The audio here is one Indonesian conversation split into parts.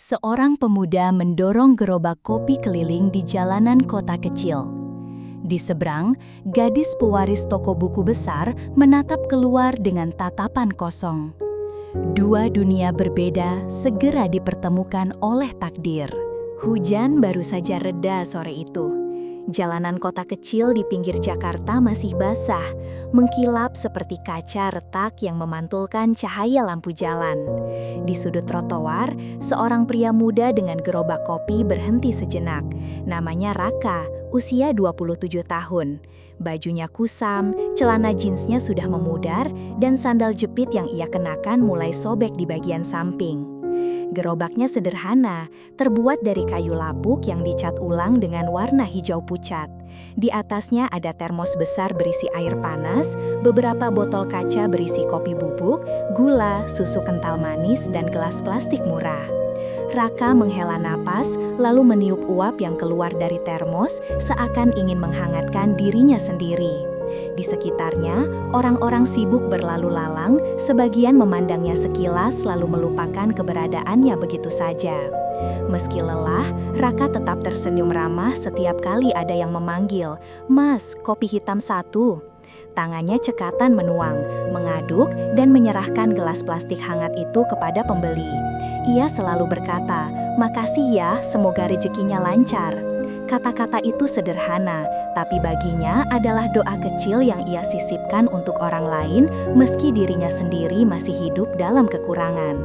Seorang pemuda mendorong gerobak kopi keliling di jalanan kota kecil. Di seberang, gadis pewaris toko buku besar menatap keluar dengan tatapan kosong. Dua dunia berbeda segera dipertemukan oleh takdir. Hujan baru saja reda sore itu. Jalanan kota kecil di pinggir Jakarta masih basah, mengkilap seperti kaca retak yang memantulkan cahaya lampu jalan. Di sudut trotoar, seorang pria muda dengan gerobak kopi berhenti sejenak. Namanya Raka, usia 27 tahun. Bajunya kusam, celana jeansnya sudah memudar, dan sandal jepit yang ia kenakan mulai sobek di bagian samping. Gerobaknya sederhana, terbuat dari kayu lapuk yang dicat ulang dengan warna hijau pucat. Di atasnya ada termos besar berisi air panas, beberapa botol kaca berisi kopi bubuk, gula, susu kental manis, dan gelas plastik murah. Raka menghela napas, lalu meniup uap yang keluar dari termos, seakan ingin menghangatkan dirinya sendiri. Di sekitarnya, orang-orang sibuk berlalu lalang, sebagian memandangnya sekilas lalu melupakan keberadaannya begitu saja. Meski lelah, Raka tetap tersenyum ramah setiap kali ada yang memanggil, "Mas, kopi hitam satu." Tangannya cekatan menuang, mengaduk, dan menyerahkan gelas plastik hangat itu kepada pembeli. Ia selalu berkata, "Makasih ya, semoga rezekinya lancar." Kata-kata itu sederhana, tapi baginya adalah doa kecil yang ia sisipkan untuk orang lain meski dirinya sendiri masih hidup dalam kekurangan.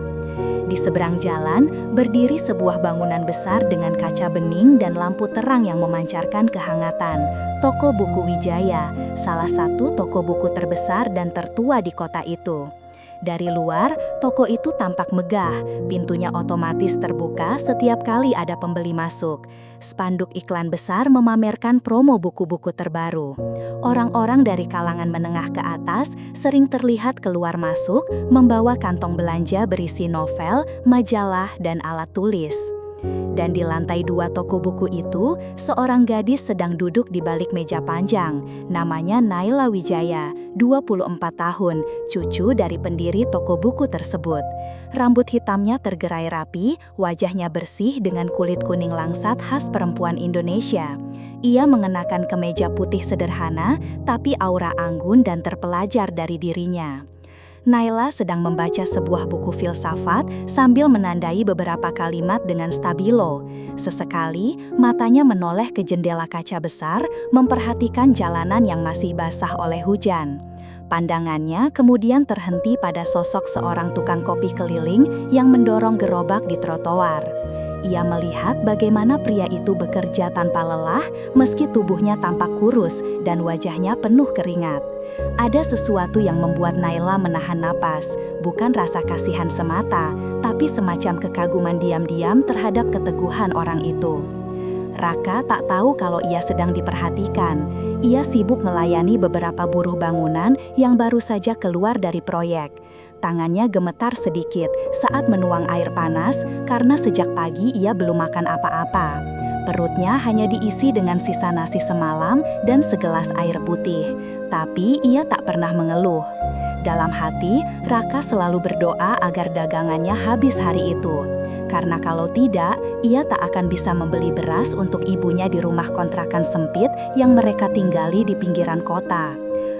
Di seberang jalan, berdiri sebuah bangunan besar dengan kaca bening dan lampu terang yang memancarkan kehangatan. Toko Buku Wijaya, salah satu toko buku terbesar dan tertua di kota itu. Dari luar, toko itu tampak megah, pintunya otomatis terbuka setiap kali ada pembeli masuk. Spanduk iklan besar memamerkan promo buku-buku terbaru. Orang-orang dari kalangan menengah ke atas sering terlihat keluar masuk, membawa kantong belanja berisi novel, majalah, dan alat tulis. Dan di lantai 2 toko buku itu, seorang gadis sedang duduk di balik meja panjang. Namanya Naila Wijaya, 24 tahun, cucu dari pendiri toko buku tersebut. Rambut hitamnya tergerai rapi, wajahnya bersih dengan kulit kuning langsat khas perempuan Indonesia. Ia mengenakan kemeja putih sederhana, tapi aura anggun dan terpelajar dari dirinya. Naila sedang membaca sebuah buku filsafat sambil menandai beberapa kalimat dengan stabilo. Sesekali, matanya menoleh ke jendela kaca besar, memperhatikan jalanan yang masih basah oleh hujan. Pandangannya kemudian terhenti pada sosok seorang tukang kopi keliling yang mendorong gerobak di trotoar. Ia melihat bagaimana pria itu bekerja tanpa lelah, meski tubuhnya tampak kurus dan wajahnya penuh keringat. Ada sesuatu yang membuat Naila menahan napas, bukan rasa kasihan semata, tapi semacam kekaguman diam-diam terhadap keteguhan orang itu. Raka tak tahu kalau ia sedang diperhatikan. Ia sibuk melayani beberapa buruh bangunan yang baru saja keluar dari proyek. Tangannya gemetar sedikit saat menuang air panas karena sejak pagi ia belum makan apa-apa. Perutnya hanya diisi dengan sisa nasi semalam dan segelas air putih. Tapi ia tak pernah mengeluh. Dalam hati, Raka selalu berdoa agar dagangannya habis hari itu. Karena kalau tidak, ia tak akan bisa membeli beras untuk ibunya di rumah kontrakan sempit yang mereka tinggali di pinggiran kota.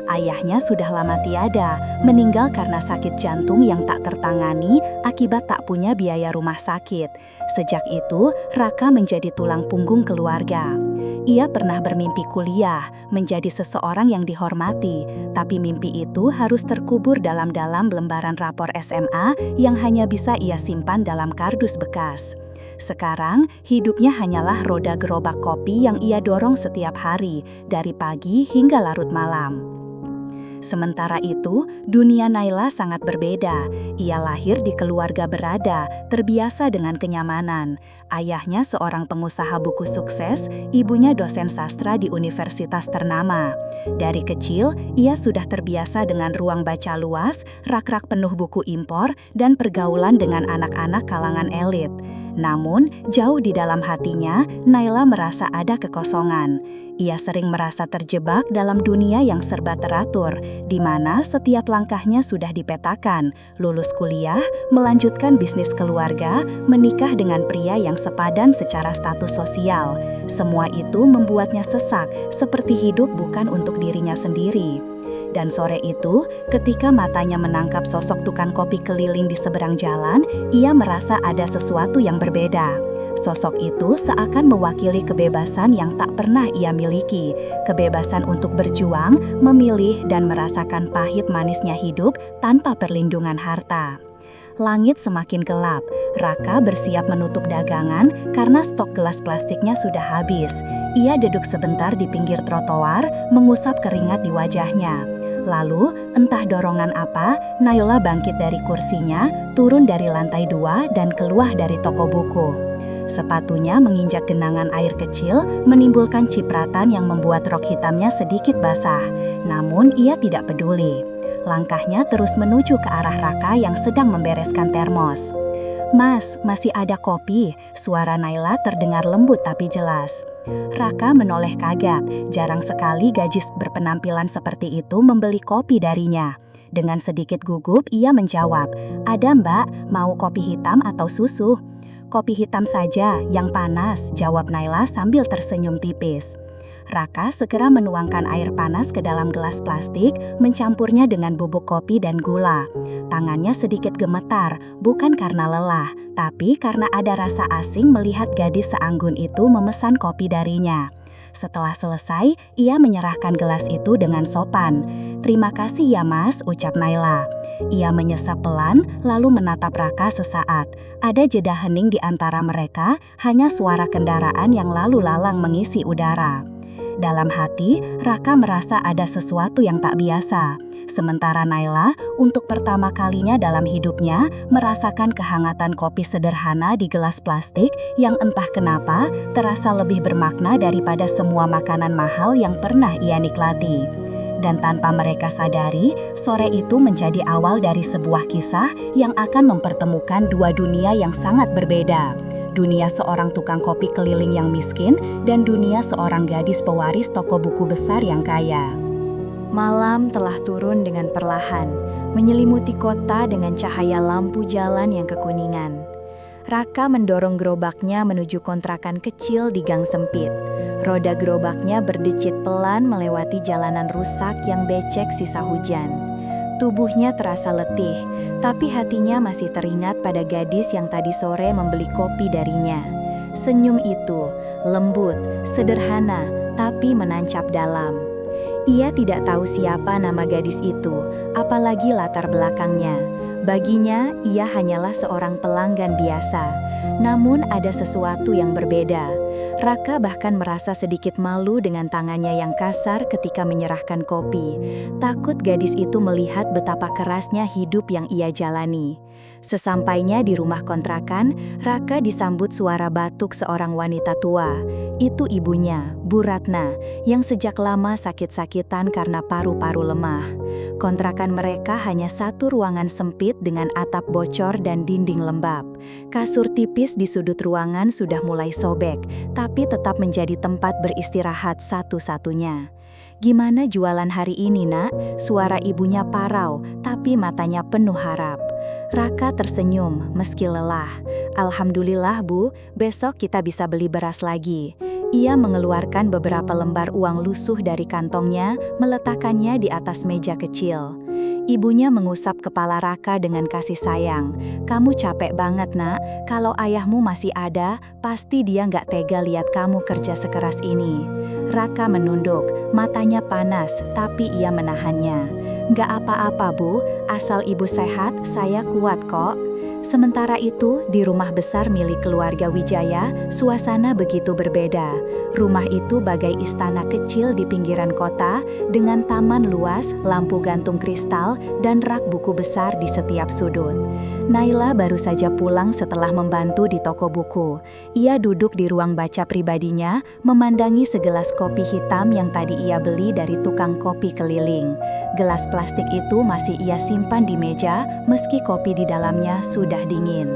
Ayahnya sudah lama tiada, meninggal karena sakit jantung yang tak tertangani akibat tak punya biaya rumah sakit. Sejak itu, Raka menjadi tulang punggung keluarga. Ia pernah bermimpi kuliah, menjadi seseorang yang dihormati, tapi mimpi itu harus terkubur dalam-dalam lembaran rapor SMA yang hanya bisa ia simpan dalam kardus bekas. Sekarang, hidupnya hanyalah roda gerobak kopi yang ia dorong setiap hari, dari pagi hingga larut malam. Sementara itu, dunia Naila sangat berbeda. Ia lahir di keluarga berada, terbiasa dengan kenyamanan. Ayahnya seorang pengusaha buku sukses, ibunya dosen sastra di universitas ternama. Dari kecil, ia sudah terbiasa dengan ruang baca luas, rak-rak penuh buku impor, dan pergaulan dengan anak-anak kalangan elit. Namun, jauh di dalam hatinya, Naila merasa ada kekosongan. Ia sering merasa terjebak dalam dunia yang serba teratur, di mana setiap langkahnya sudah dipetakan, lulus kuliah, melanjutkan bisnis keluarga, menikah dengan pria yang sepadan secara status sosial. Semua itu membuatnya sesak, seperti hidup bukan untuk dirinya sendiri. Dan sore itu, ketika matanya menangkap sosok tukang kopi keliling di seberang jalan, ia merasa ada sesuatu yang berbeda. Sosok itu seakan mewakili kebebasan yang tak pernah ia miliki, kebebasan untuk berjuang, memilih, dan merasakan pahit manisnya hidup tanpa perlindungan harta. Langit semakin gelap, Raka bersiap menutup dagangan karena stok gelas plastiknya sudah habis. Ia duduk sebentar di pinggir trotoar, mengusap keringat di wajahnya. Lalu, entah dorongan apa, Naila bangkit dari kursinya, turun dari lantai 2 dan keluar dari toko buku. Sepatunya menginjak genangan air kecil, menimbulkan cipratan yang membuat rok hitamnya sedikit basah. Namun ia tidak peduli. Langkahnya terus menuju ke arah Raka yang sedang membereskan termos. "Mas, masih ada kopi?" Suara Naila terdengar lembut tapi jelas. Raka menoleh kaget, jarang sekali gadis berpenampilan seperti itu membeli kopi darinya. Dengan sedikit gugup ia menjawab, "Ada mbak, mau kopi hitam atau susu?" "Kopi hitam saja, yang panas," jawab Naila sambil tersenyum tipis. Raka segera menuangkan air panas ke dalam gelas plastik, mencampurnya dengan bubuk kopi dan gula. Tangannya sedikit gemetar, bukan karena lelah, tapi karena ada rasa asing melihat gadis seanggun itu memesan kopi darinya. Setelah selesai, ia menyerahkan gelas itu dengan sopan. "Terima kasih ya mas," ucap Naila. Ia menyesap pelan, lalu menatap Raka sesaat. Ada jeda hening di antara mereka, hanya suara kendaraan yang lalu lalang mengisi udara. Dalam hati, Raka merasa ada sesuatu yang tak biasa. Sementara Naila, untuk pertama kalinya dalam hidupnya, merasakan kehangatan kopi sederhana di gelas plastik yang entah kenapa terasa lebih bermakna daripada semua makanan mahal yang pernah ia nikmati. Dan tanpa mereka sadari, sore itu menjadi awal dari sebuah kisah yang akan mempertemukan dua dunia yang sangat berbeda. Dunia seorang tukang kopi keliling yang miskin dan dunia seorang gadis pewaris toko buku besar yang kaya. Malam telah turun dengan perlahan, menyelimuti kota dengan cahaya lampu jalan yang kekuningan. Raka mendorong gerobaknya menuju kontrakan kecil di gang sempit. Roda gerobaknya berdecit pelan melewati jalanan rusak yang becek sisa hujan. Tubuhnya terasa letih, tapi hatinya masih teringat pada gadis yang tadi sore membeli kopi darinya. Senyum itu, lembut, sederhana, tapi menancap dalam. Ia tidak tahu siapa nama gadis itu, apalagi latar belakangnya. Baginya, ia hanyalah seorang pelanggan biasa. Namun ada sesuatu yang berbeda. Raka bahkan merasa sedikit malu dengan tangannya yang kasar ketika menyerahkan kopi. Takut gadis itu melihat betapa kerasnya hidup yang ia jalani. Sesampainya di rumah kontrakan, Raka disambut suara batuk seorang wanita tua. Itu ibunya, Bu Ratna, yang sejak lama sakit-sakitan karena paru-paru lemah. Kontrakan mereka hanya satu ruangan sempit dengan atap bocor dan dinding lembab. Kasur tipis di sudut ruangan sudah mulai sobek, tapi tetap menjadi tempat beristirahat satu-satunya. "Gimana jualan hari ini, Nak?" Suara ibunya parau, tapi matanya penuh harap. Raka tersenyum meski lelah. "Alhamdulillah Bu, besok kita bisa beli beras lagi." Ia mengeluarkan beberapa lembar uang lusuh dari kantongnya, meletakkannya di atas meja kecil. Ibunya mengusap kepala Raka dengan kasih sayang. "Kamu capek banget, Nak. Kalau ayahmu masih ada, pasti dia nggak tega lihat kamu kerja sekeras ini." Raka menunduk, matanya panas, tapi ia menahannya. "Nggak apa-apa, Bu. Asal ibu sehat, saya kuat kok." Sementara itu, di rumah besar milik keluarga Wijaya, suasana begitu berbeda. Rumah itu bagai istana kecil di pinggiran kota, dengan taman luas, lampu gantung kristal, dan rak buku besar di setiap sudut. Naila baru saja pulang setelah membantu di toko buku. Ia duduk di ruang baca pribadinya, memandangi segelas kopi hitam yang tadi ia beli dari tukang kopi keliling. Gelas plastik itu masih ia simpan di meja, meski kopi di dalamnya sudah dingin.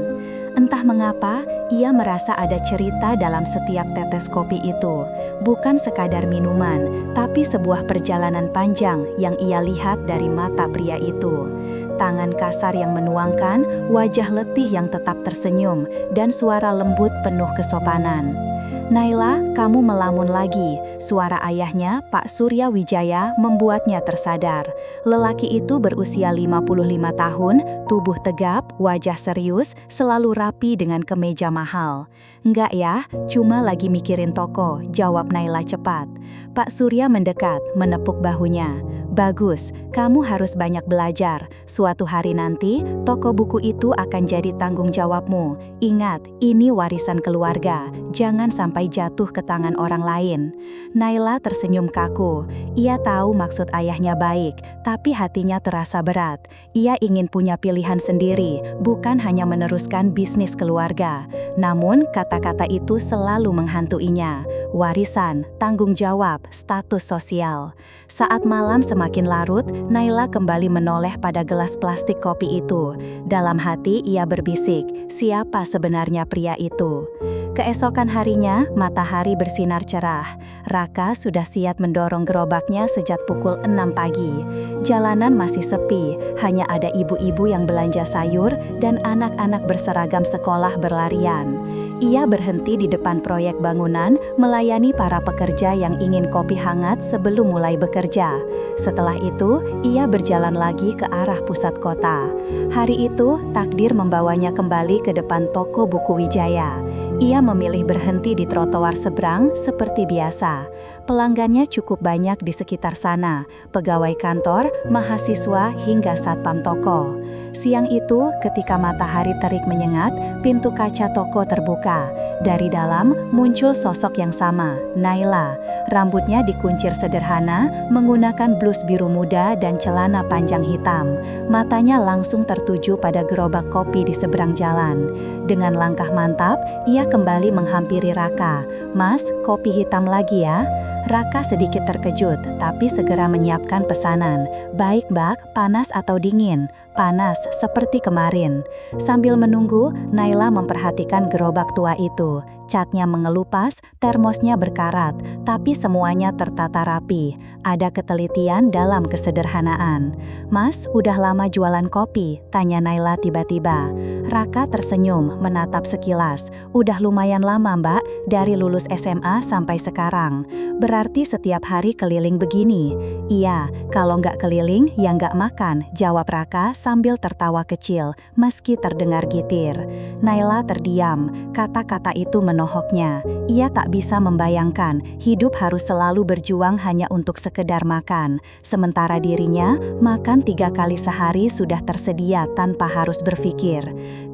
Entah mengapa, ia merasa ada cerita dalam setiap tetes kopi itu. Bukan sekadar minuman, tapi sebuah perjalanan panjang yang ia lihat dari mata pria itu. Tangan kasar yang menuangkan, wajah letih yang tetap tersenyum, dan suara lembut penuh kesopanan. "Naila, kamu melamun lagi," suara ayahnya, Pak Surya Wijaya, membuatnya tersadar. Lelaki itu berusia 55 tahun, tubuh tegap, wajah serius, selalu rapi dengan kemeja mahal. "Enggak ya, cuma lagi mikirin toko," jawab Naila cepat. Pak Surya mendekat, menepuk bahunya. "Bagus, kamu harus banyak belajar. Suatu hari nanti, toko buku itu akan jadi tanggung jawabmu. Ingat, ini warisan keluarga, jangan sampai jatuh ke tangan orang lain." Naila tersenyum kaku. Ia tahu maksud ayahnya baik, tapi hatinya terasa berat. Ia ingin punya pilihan sendiri, bukan hanya meneruskan bisnis keluarga. Namun, kata-kata itu selalu menghantuinya. Warisan, tanggung jawab, status sosial. Saat malam semakin larut, Naila kembali menoleh pada gelas plastik kopi itu. Dalam hati ia berbisik, siapa sebenarnya pria itu? Keesokan harinya, matahari bersinar cerah. Raka sudah siap mendorong gerobaknya sejak pukul 6 pagi. Jalanan masih sepi, hanya ada ibu-ibu yang belanja sayur dan anak-anak berseragam sekolah berlarian. Ia berhenti di depan proyek bangunan, melayani para pekerja yang ingin kopi hangat sebelum mulai bekerja. Setelah itu, ia berjalan lagi ke arah pusat kota. Hari itu, takdir membawanya kembali ke depan toko buku Wijaya. Ia memilih berhenti di trotoar seberang seperti biasa. Pelanggannya cukup banyak di sekitar sana, pegawai kantor, mahasiswa, hingga satpam toko. Siang itu, ketika matahari terik menyengat, pintu kaca toko terbuka. Dari dalam, muncul sosok yang sama, Naila. Rambutnya dikuncir sederhana, menggunakan blus biru muda dan celana panjang hitam. Matanya langsung tertuju pada gerobak kopi di seberang jalan. Dengan langkah mantap, ia kembali menghampiri Raka. "Mas, kopi hitam lagi ya?" Raka sedikit terkejut, tapi segera menyiapkan pesanan. "Baik, Mbak, panas atau dingin?" "Panas, seperti kemarin." Sambil menunggu, Naila memperhatikan gerobak tua itu. Catnya mengelupas, termosnya berkarat, tapi semuanya tertata rapi. Ada ketelitian dalam kesederhanaan. "Mas, udah lama jualan kopi?" tanya Naila tiba-tiba. Raka tersenyum, menatap sekilas. "Udah lumayan lama, Mbak, dari lulus SMA sampai sekarang." "Berarti setiap hari keliling begini?" "Iya, kalau nggak keliling, ya nggak makan," jawab Raka sambil tertawa kecil, meski terdengar gitir. Naila terdiam, kata-kata itu menohoknya. Ia tak bisa membayangkan, hidup harus selalu berjuang hanya untuk sekedar makan. Sementara dirinya, makan 3 kali sehari sudah tersedia tanpa harus berpikir.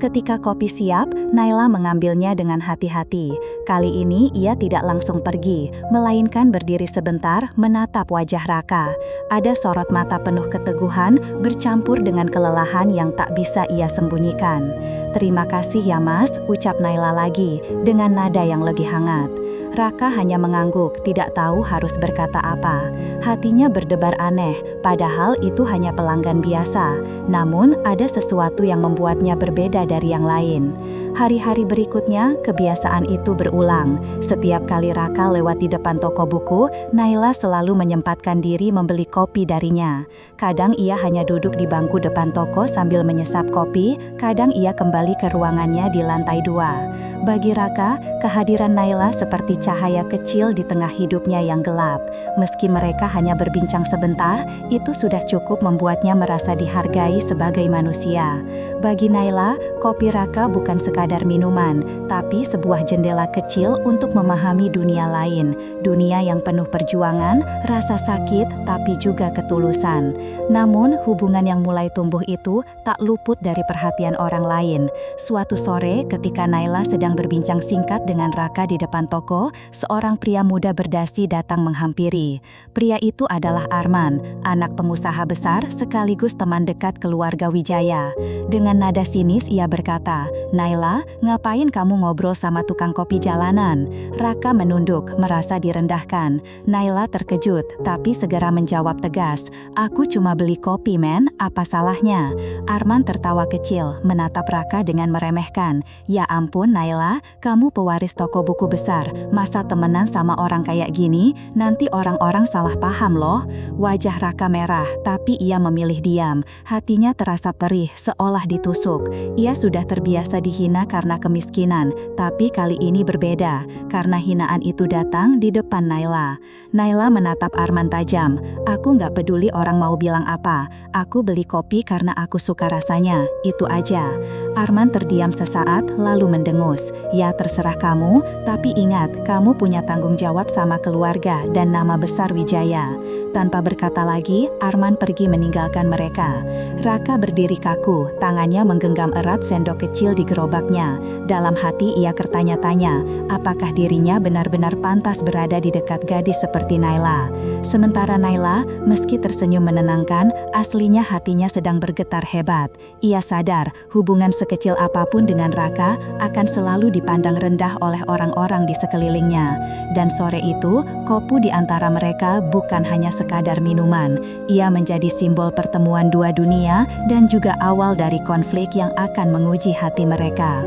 Ketika kopi siap, Naila mengambilnya dengan hati-hati. Kali ini ia tidak langsung pergi, melainkan berdiri sebentar menatap wajah Raka. Ada sorot mata penuh keteguhan bercampur dengan kelelahan yang tak bisa ia sembunyikan. "Terima kasih ya Mas," ucap Naila lagi, dengan nada yang lebih hangat. Raka hanya mengangguk, tidak tahu harus berkata apa. Hatinya berdebar aneh, padahal itu hanya pelanggan biasa. Namun, ada sesuatu yang membuatnya berbeda dari yang lain. Hari-hari berikutnya, kebiasaan itu berulang. Setiap kali Raka lewat di depan toko buku, Naila selalu menyempatkan diri membeli kopi darinya. Kadang ia hanya duduk di bangku depan toko sambil menyesap kopi, kadang ia kembali ke ruangannya di lantai 2. Bagi Raka, kehadiran Naila seperti cahaya kecil di tengah hidupnya yang gelap. Meski mereka hanya berbincang sebentar, itu sudah cukup membuatnya merasa dihargai sebagai manusia. Bagi Naila, kopi Raka bukan sekadar minuman, tapi sebuah jendela kecil untuk memahami dunia lain. Dunia yang penuh perjuangan, rasa sakit, tapi juga ketulusan. Namun, hubungan yang mulai tumbuh itu tak luput dari perhatian orang lain. Suatu sore, ketika Naila sedang berbincang singkat dengan Raka di depan toko, seorang pria muda berdasi datang menghampiri. Pria itu adalah Arman, anak pengusaha besar sekaligus teman dekat keluarga Wijaya. Dengan nada sinis ia berkata, "Naila, Naila, ngapain kamu ngobrol sama tukang kopi jalanan? Raka menunduk, merasa direndahkan. Naila terkejut, tapi segera menjawab tegas. Aku cuma beli kopi, men, apa salahnya? Arman tertawa kecil, menatap Raka dengan meremehkan. Ya ampun Naila, kamu pewaris toko buku besar. Masa temenan sama orang kayak gini? Nanti orang-orang salah paham loh. Wajah Raka merah, tapi ia memilih diam. Hatinya terasa perih, seolah ditusuk. Ia sudah terbiasa dihina karena kemiskinan, tapi kali ini berbeda, karena hinaan itu datang di depan Naila. Naila menatap Arman tajam. Aku nggak peduli orang mau bilang apa, aku beli kopi karena aku suka rasanya, itu aja. Arman terdiam sesaat, lalu mendengus. Ya terserah kamu, tapi ingat, kamu punya tanggung jawab sama keluarga dan nama besar Wijaya. Tanpa berkata lagi, Arman pergi meninggalkan mereka. Raka berdiri kaku, tangannya menggenggam erat sendok kecil di gerobaknya. Dalam hati ia bertanya-tanya, apakah dirinya benar-benar pantas berada di dekat gadis seperti Naila. Sementara Naila, meski tersenyum menenangkan, aslinya hatinya sedang bergetar hebat. Ia sadar, hubungan sekecil apapun dengan Raka akan selalu dipandang rendah oleh orang-orang di sekelilingnya. Dan sore itu, kopi di antara mereka bukan hanya sekadar minuman. Ia menjadi simbol pertemuan dua dunia dan juga awal dari konflik yang akan menguji hati mereka.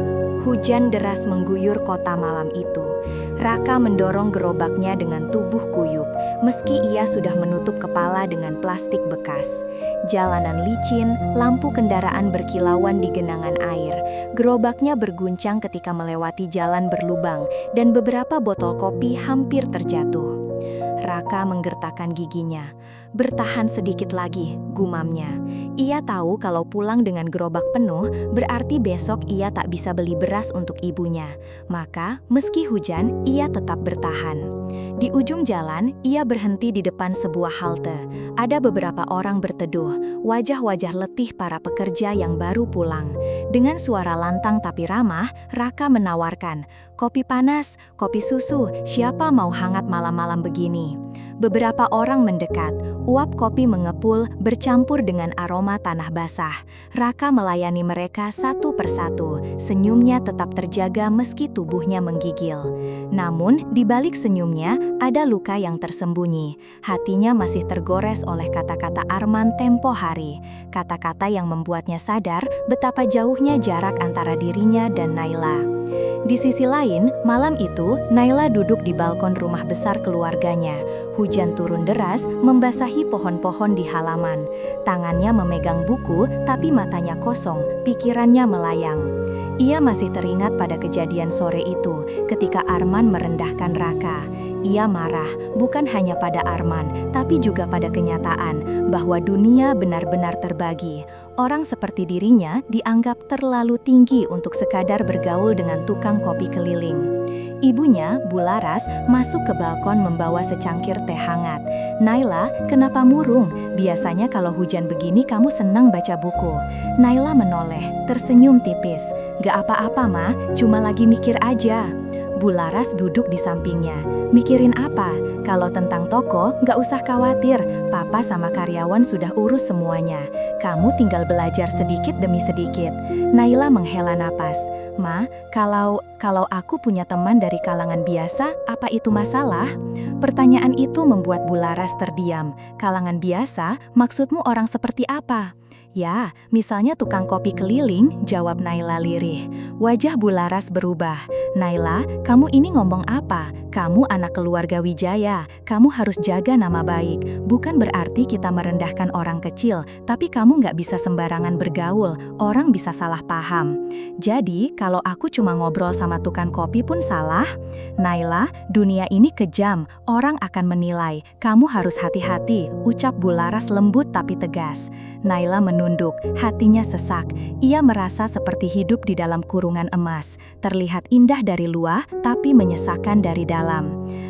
Hujan deras mengguyur kota malam itu. Raka mendorong gerobaknya dengan tubuh kuyup, meski ia sudah menutup kepala dengan plastik bekas. Jalanan licin, lampu kendaraan berkilauan di genangan air. Gerobaknya berguncang ketika melewati jalan berlubang, dan beberapa botol kopi hampir terjatuh. Raka menggertakkan giginya. Bertahan sedikit lagi, gumamnya. Ia tahu kalau pulang dengan gerobak penuh, berarti besok ia tak bisa beli beras untuk ibunya. Maka, meski hujan, ia tetap bertahan. Di ujung jalan, ia berhenti di depan sebuah halte. Ada beberapa orang berteduh, wajah-wajah letih para pekerja yang baru pulang. Dengan suara lantang tapi ramah, Raka menawarkan, kopi panas, kopi susu, siapa mau hangat malam-malam begini? Beberapa orang mendekat, uap kopi mengepul bercampur dengan aroma tanah basah. Raka melayani mereka satu persatu, senyumnya tetap terjaga meski tubuhnya menggigil. Namun, di balik senyumnya, ada luka yang tersembunyi. Hatinya masih tergores oleh kata-kata Arman tempo hari. Kata-kata yang membuatnya sadar betapa jauhnya jarak antara dirinya dan Naila. Di sisi lain, malam itu, Naila duduk di balkon rumah besar keluarganya. Hujan turun deras, membasahi pohon-pohon di halaman. Tangannya memegang buku, tapi matanya kosong, pikirannya melayang. Ia masih teringat pada kejadian sore itu, ketika Arman merendahkan Raka. Ia marah, bukan hanya pada Arman, tapi juga pada kenyataan bahwa dunia benar-benar terbagi. Orang seperti dirinya dianggap terlalu tinggi untuk sekadar bergaul dengan tukang kopi keliling. Ibunya, Bu Laras, masuk ke balkon membawa secangkir teh hangat. Naila, kenapa murung? Biasanya kalau hujan begini kamu senang baca buku. Naila menoleh, tersenyum tipis. Gak apa-apa, Ma, cuma lagi mikir aja. Bu Laras duduk di sampingnya. Mikirin apa? Kalau tentang toko, gak usah khawatir. Papa sama karyawan sudah urus semuanya. Kamu tinggal belajar sedikit demi sedikit. Naila menghela napas. Ma, kalau aku punya teman dari kalangan biasa, apa itu masalah? Pertanyaan itu membuat Bu Laras terdiam. Kalangan biasa, maksudmu orang seperti apa? Ya, misalnya tukang kopi keliling, jawab Naila lirih. Wajah Bu Laras berubah. Naila, kamu ini ngomong apa? Kamu anak keluarga Wijaya, kamu harus jaga nama baik. Bukan berarti kita merendahkan orang kecil, tapi kamu nggak bisa sembarangan bergaul, orang bisa salah paham. Jadi, kalau aku cuma ngobrol sama tukang kopi pun salah? Naila, dunia ini kejam, orang akan menilai. Kamu harus hati-hati, ucap Bu Laras lembut tapi tegas. Naila menunduk, hatinya sesak. Ia merasa seperti hidup di dalam kurungan emas, terlihat indah dari luar, tapi menyesakkan dari dalam.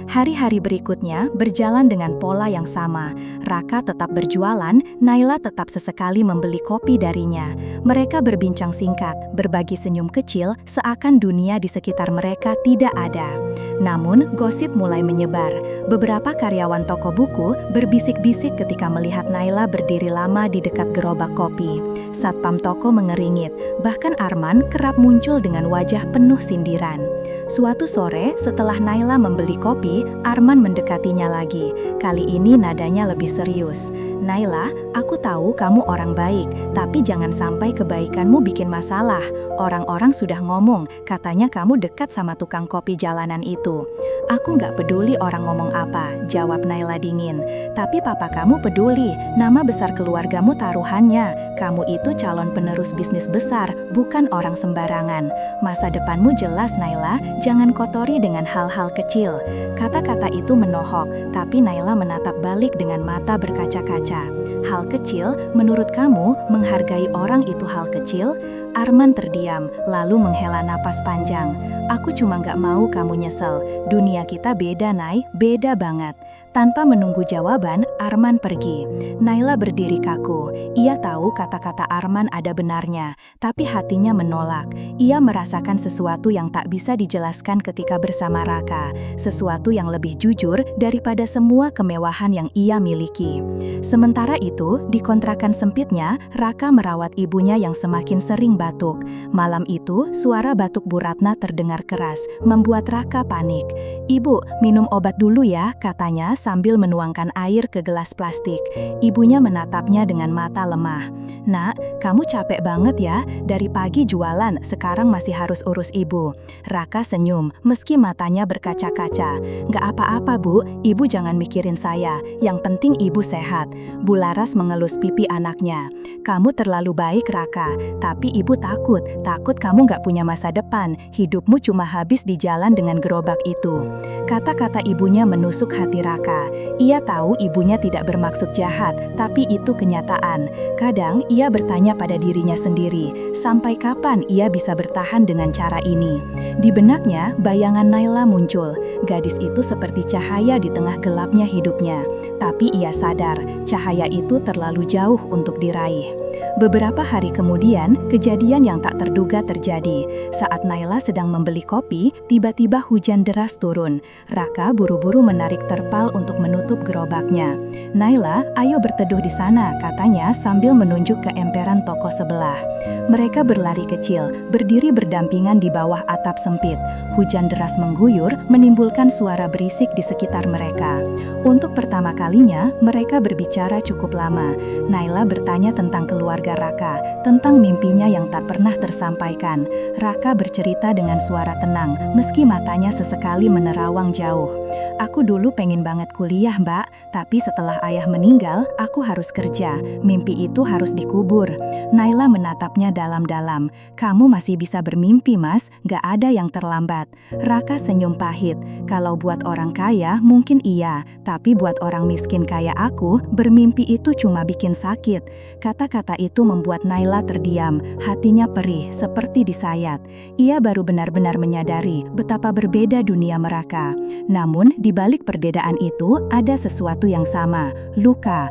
Hari-hari berikutnya berjalan dengan pola yang sama. Raka tetap berjualan, Naila tetap sesekali membeli kopi darinya. Mereka berbincang singkat, berbagi senyum kecil, seakan dunia di sekitar mereka tidak ada. Namun, gosip mulai menyebar. Beberapa karyawan toko buku berbisik-bisik ketika melihat Naila berdiri lama di dekat gerobak kopi. Satpam toko mengeringit, bahkan Arman kerap muncul dengan wajah penuh sindiran. Suatu sore, setelah Naila membeli kopi, Arman mendekatinya lagi. Kali ini nadanya lebih serius. "Naila, aku tahu kamu orang baik, tapi jangan sampai kebaikanmu bikin masalah. Orang-orang sudah ngomong, katanya kamu dekat sama tukang kopi jalanan itu." "Aku nggak peduli orang ngomong apa," jawab Naila dingin. "Tapi papa kamu peduli, nama besar keluargamu taruhannya. Kamu itu calon penerus bisnis besar, bukan orang sembarangan. Masa depanmu jelas, Naila, jangan kotori dengan hal-hal kecil." Kata-kata itu menohok, tapi Naila menatap balik dengan mata berkaca-kaca. "Hal kecil, menurut kamu, menghargai orang itu hal kecil?" Arman terdiam, lalu menghela napas panjang. "Aku cuma nggak mau kamu nyesel. Dunia kita beda, Nay, beda banget." Tanpa menunggu jawaban, Arman pergi. Naila berdiri kaku. Ia tahu kata-kata Arman ada benarnya, tapi hatinya menolak. Ia merasakan sesuatu yang tak bisa dijelaskan ketika bersama Raka, sesuatu yang lebih jujur daripada semua kemewahan yang ia miliki. Sementara itu, di kontrakan sempitnya, Raka merawat ibunya yang semakin sering batuk. Malam itu, suara batuk Bu Ratna terdengar keras, membuat Raka panik. "Ibu, minum obat dulu ya," katanya sambil menuangkan air ke gelas plastik. Ibunya menatapnya dengan mata lemah. "Nak, kamu capek banget ya, dari pagi jualan, sekarang masih harus urus ibu." Raka senyum, meski matanya berkaca-kaca. "Nggak apa-apa, Bu, ibu jangan mikirin saya, yang penting ibu sehat." Bu Laras mengelus pipi anaknya. "Kamu terlalu baik, Raka, tapi ibu takut kamu nggak punya masa depan, hidupmu cuma habis di jalan dengan gerobak itu." Kata-kata ibunya menusuk hati Raka. Ia tahu ibunya tidak bermaksud jahat, tapi itu kenyataan. Kadang ia bertanya pada dirinya sendiri, sampai kapan ia bisa bertahan dengan cara ini? Di benaknya, bayangan Naila muncul. Gadis itu seperti cahaya di tengah gelapnya hidupnya. Tapi ia sadar, cahaya itu terlalu jauh untuk diraih. Beberapa hari kemudian, kejadian yang tak terduga terjadi. Saat Naila sedang membeli kopi, tiba-tiba hujan deras turun. Raka buru-buru menarik terpal untuk menutup gerobaknya. "Naila, ayo berteduh di sana," katanya sambil menunjuk ke emperan toko sebelah. Mereka berlari kecil, berdiri berdampingan di bawah atap sempit. Hujan deras mengguyur, menimbulkan suara berisik di sekitar mereka. Untuk pertama kalinya, mereka berbicara cukup lama. Naila bertanya tentang keluarga Raka, tentang mimpinya yang tak pernah tersampaikan. Raka bercerita dengan suara tenang, meski matanya sesekali menerawang jauh. "Aku dulu pengen banget kuliah, Mbak, tapi setelah ayah meninggal, aku harus kerja. Mimpi itu harus dikubur." Naila menatapnya dalam-dalam. "Kamu masih bisa bermimpi, Mas, gak ada yang terlambat." Raka senyum pahit. "Kalau buat orang kaya, mungkin iya, tapi buat orang miskin kayak aku, bermimpi itu cuma bikin sakit." Kata-kata itu membuat Naila terdiam, hatinya perih, seperti disayat. Ia baru benar-benar menyadari betapa berbeda dunia mereka. Namun, di balik perbedaan itu, ada sesuatu yang sama. Luka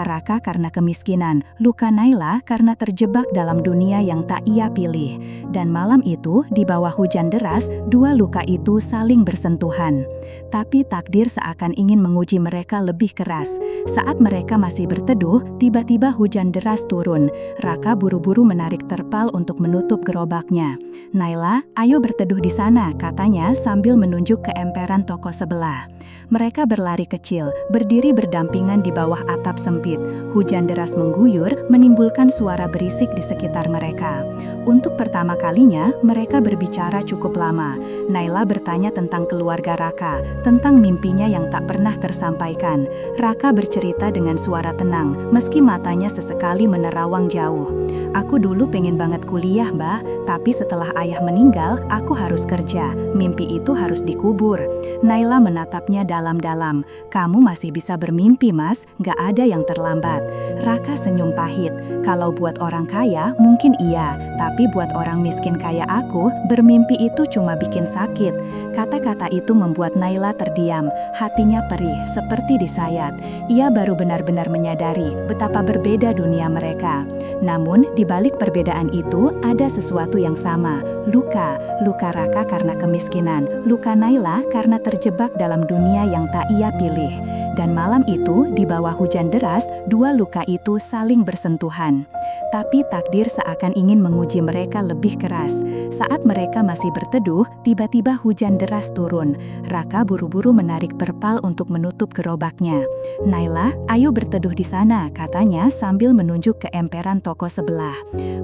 Raka karena kemiskinan, luka Naila karena terjebak dalam dunia yang tak ia pilih. Dan malam itu, di bawah hujan deras, dua luka itu saling bersentuhan. Tapi takdir seakan ingin menguji mereka lebih keras. Saat mereka masih berteduh, tiba-tiba hujan deras turun. Raka buru-buru menarik terpal untuk menutup gerobaknya. "Naila, ayo berteduh di sana," katanya sambil menunjuk ke emperan toko sebelah. Mereka berlari kecil, berdiri berdampingan di bawah atap sempit. Hujan deras mengguyur, menimbulkan suara berisik di sekitar mereka. Untuk pertama kalinya, mereka berbicara cukup lama. Naila bertanya tentang keluarga Raka, tentang mimpinya yang tak pernah tersampaikan. Raka bercerita dengan suara tenang, meski matanya sesekali menerawang jauh. "Aku dulu pengen banget kuliah, Mbak, tapi setelah ayah meninggal, aku harus kerja. Mimpi itu harus dikubur." Naila menatapnya dalam-dalam. "Kamu masih bisa bermimpi, Mas, gak ada yang terlambat." Raka senyum pahit. "Kalau buat orang kaya, mungkin iya, tapi buat orang miskin kayak aku, bermimpi itu cuma bikin sakit." Kata-kata itu membuat Naila terdiam, hatinya perih, seperti disayat. Ia baru benar-benar menyadari betapa berbeda dunia mereka. Namun, di balik perbedaan itu, ada sesuatu yang sama. Luka Raka karena kemiskinan, luka Naila karena terjebak dalam dunia yang tak ia pilih. Dan malam itu, di bawah hujan deras, dua luka itu saling bersentuhan. Tapi takdir seakan ingin menguji mereka lebih keras. Saat mereka masih berteduh, tiba-tiba hujan deras turun. Raka buru-buru menarik perpal untuk menutup gerobaknya. "Naila, ayo berteduh di sana," katanya sambil menunjuk ke emperan toko sebelah.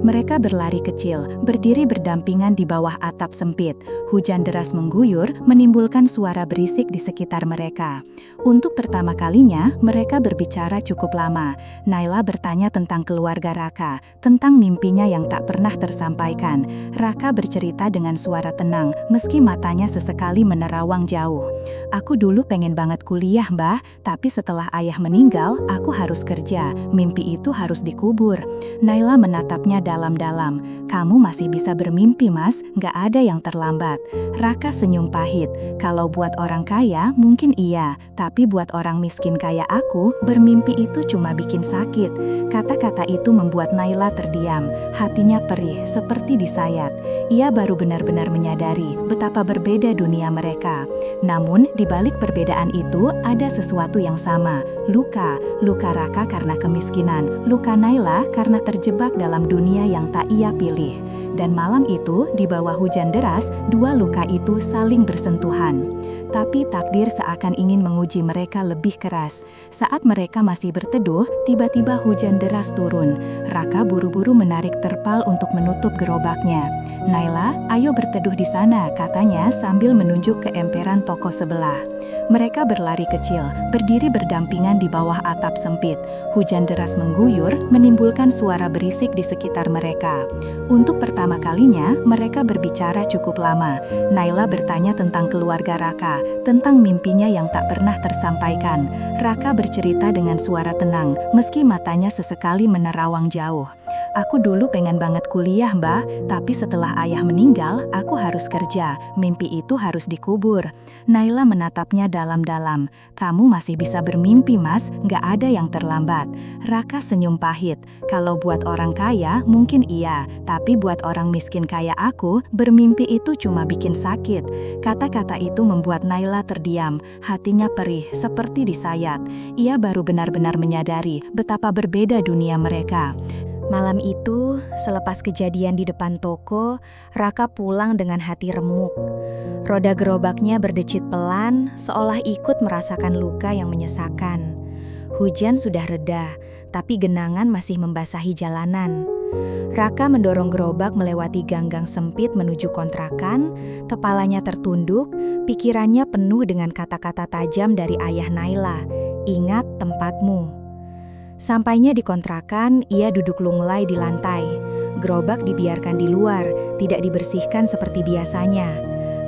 Mereka berlari kecil, berdiri berdampingan di bawah atap sempit. Hujan deras mengguyur, menimbulkan suara berisik di sekitar mereka. Untuk pertama kalinya, mereka berbicara cukup lama. Naila bertanya tentang keluarga Raka, tentang mimpinya yang tak pernah tersampaikan. Raka bercerita dengan suara tenang, meski matanya sesekali menerawang jauh. "Aku dulu pengen banget kuliah, Mbah, tapi setelah ayah meninggal, aku harus kerja. Mimpi itu harus dikubur." Naila menatapnya dalam-dalam. "Kamu masih bisa bermimpi, Mas, nggak ada yang terlambat." Raka senyum pahit. "Kalau buat orang kaya, mungkin iya, tapi buat orang miskin kayak aku, bermimpi itu cuma bikin sakit." Kata-kata itu membuat Naila terdiam, hatinya perih seperti disayat. Ia baru benar-benar menyadari betapa berbeda dunia mereka. Namun, di balik perbedaan itu ada sesuatu yang sama. Luka Raka karena kemiskinan, luka Naila karena terjebak dalam dunia yang tak ia pilih. Dan malam itu, di bawah hujan deras, dua luka itu saling bersentuhan. Tapi takdir seakan ingin menguji mereka lebih keras. Saat mereka masih berteduh, tiba-tiba hujan deras turun. Raka buru-buru menarik terpal untuk menutup gerobaknya. "Naila, ayo berteduh di sana," katanya sambil menunjuk ke emperan toko sebelah. Mereka berlari kecil, berdiri berdampingan di bawah atap sempit. Hujan deras mengguyur, menimbulkan suara berisik di sekitar mereka. Untuk pertama kalinya, mereka berbicara cukup lama. Naila bertanya tentang keluarga Raka, tentang mimpinya yang tak pernah tersampaikan. Raka bercerita dengan suara tenang, meski matanya sesekali menerawang jauh. "Aku dulu pengen banget kuliah, Mbah, tapi setelah ayah meninggal, aku harus kerja. Mimpi itu harus dikubur." Naila menatapnya dalam-dalam. "Kamu masih bisa bermimpi, Mas, nggak ada yang terlambat." Raka senyum pahit. "Kalau buat orang kaya, mungkin iya, tapi buat orang miskin kayak aku, bermimpi itu cuma bikin sakit." Kata-kata itu membuat Naila terdiam, hatinya perih seperti disayat. Ia baru benar-benar menyadari betapa berbeda dunia mereka. Malam itu, selepas kejadian di depan toko, Raka pulang dengan hati remuk. Roda gerobaknya berdecit pelan, seolah ikut merasakan luka yang menyesakan. Hujan sudah reda, tapi genangan masih membasahi jalanan. Raka mendorong gerobak melewati ganggang sempit menuju kontrakan, kepalanya tertunduk, pikirannya penuh dengan kata-kata tajam dari ayah Naila, "Ingat tempatmu." Sampainya di kontrakan, ia duduk lunglai di lantai. Gerobak dibiarkan di luar, tidak dibersihkan seperti biasanya.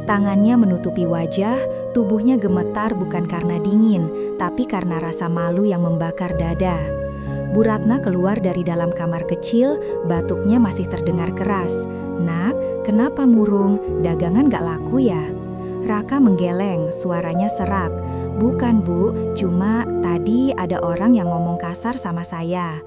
Tangannya menutupi wajah, tubuhnya gemetar bukan karena dingin, tapi karena rasa malu yang membakar dada. Bu Ratna keluar dari dalam kamar kecil, batuknya masih terdengar keras. "Nak, kenapa murung? Dagangan gak laku ya?" Raka menggeleng, suaranya serak. "Bukan, Bu, cuma tadi ada orang yang ngomong kasar sama saya."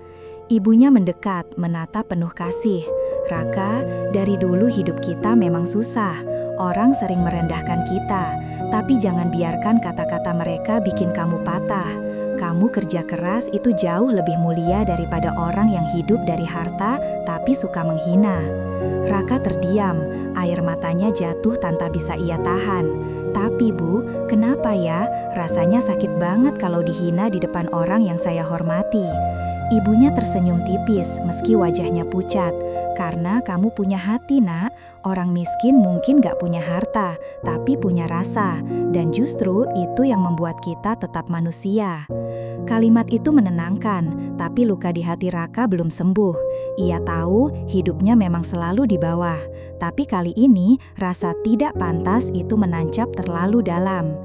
Ibunya mendekat, menatap penuh kasih. "Raka, dari dulu hidup kita memang susah. Orang sering merendahkan kita, tapi jangan biarkan kata-kata mereka bikin kamu patah. Kamu kerja keras itu jauh lebih mulia daripada orang yang hidup dari harta tapi suka menghina." Raka terdiam, air matanya jatuh tanpa bisa ia tahan. "Tapi Bu, kenapa ya? Rasanya sakit banget kalau dihina di depan orang yang saya hormati." Ibunya tersenyum tipis meski wajahnya pucat. "Karena kamu punya hati, Nak. Orang miskin mungkin gak punya harta, tapi punya rasa. Dan justru itu yang membuat kita tetap manusia." Kalimat itu menenangkan, tapi luka di hati Raka belum sembuh. Ia tahu hidupnya memang selalu di bawah, tapi kali ini rasa tidak pantas itu menancap terlalu dalam.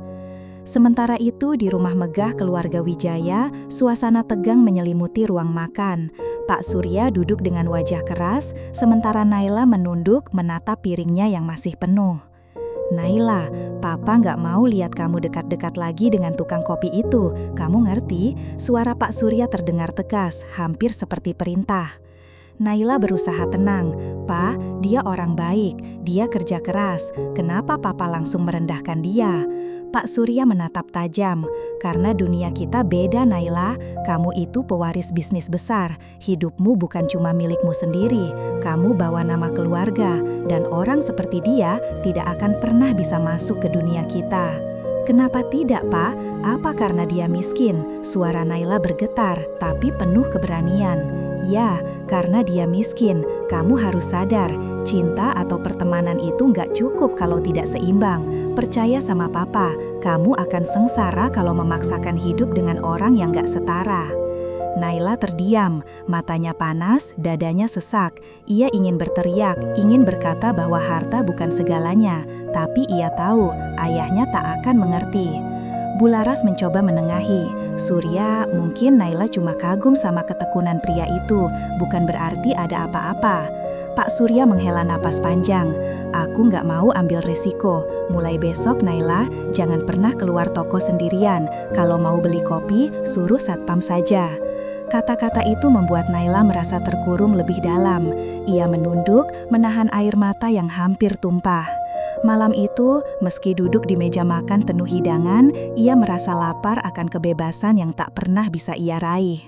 Sementara itu di rumah megah keluarga Wijaya, suasana tegang menyelimuti ruang makan. Pak Surya duduk dengan wajah keras, sementara Naila menunduk menatap piringnya yang masih penuh. "Naila, Papa nggak mau lihat kamu dekat-dekat lagi dengan tukang kopi itu. Kamu ngerti?" Suara Pak Surya terdengar tegas, hampir seperti perintah. Naila berusaha tenang. "Pa, dia orang baik, dia kerja keras. Kenapa Papa langsung merendahkan dia?" Pak Surya menatap tajam. "Karena dunia kita beda, Naila. Kamu itu pewaris bisnis besar. Hidupmu bukan cuma milikmu sendiri. Kamu bawa nama keluarga. Dan orang seperti dia tidak akan pernah bisa masuk ke dunia kita." "Kenapa tidak, Pak? Apa karena dia miskin?" Suara Naila bergetar, tapi penuh keberanian. "Ya, karena dia miskin. Kamu harus sadar, cinta atau pertemanan itu nggak cukup kalau tidak seimbang. Percaya sama Papa, kamu akan sengsara kalau memaksakan hidup dengan orang yang nggak setara." Naila terdiam, matanya panas, dadanya sesak. Ia ingin berteriak, ingin berkata bahwa harta bukan segalanya, tapi ia tahu ayahnya tak akan mengerti. Bularas mencoba menengahi. "Surya, mungkin Naila cuma kagum sama ketekunan pria itu, bukan berarti ada apa-apa." Pak Surya menghela napas panjang. "Aku nggak mau ambil resiko. Mulai besok Naila, jangan pernah keluar toko sendirian. Kalau mau beli kopi, suruh satpam saja." Kata-kata itu membuat Naila merasa terkurung lebih dalam. Ia menunduk, menahan air mata yang hampir tumpah. Malam itu, meski duduk di meja makan penuh hidangan, ia merasa lapar akan kebebasan yang tak pernah bisa ia raih.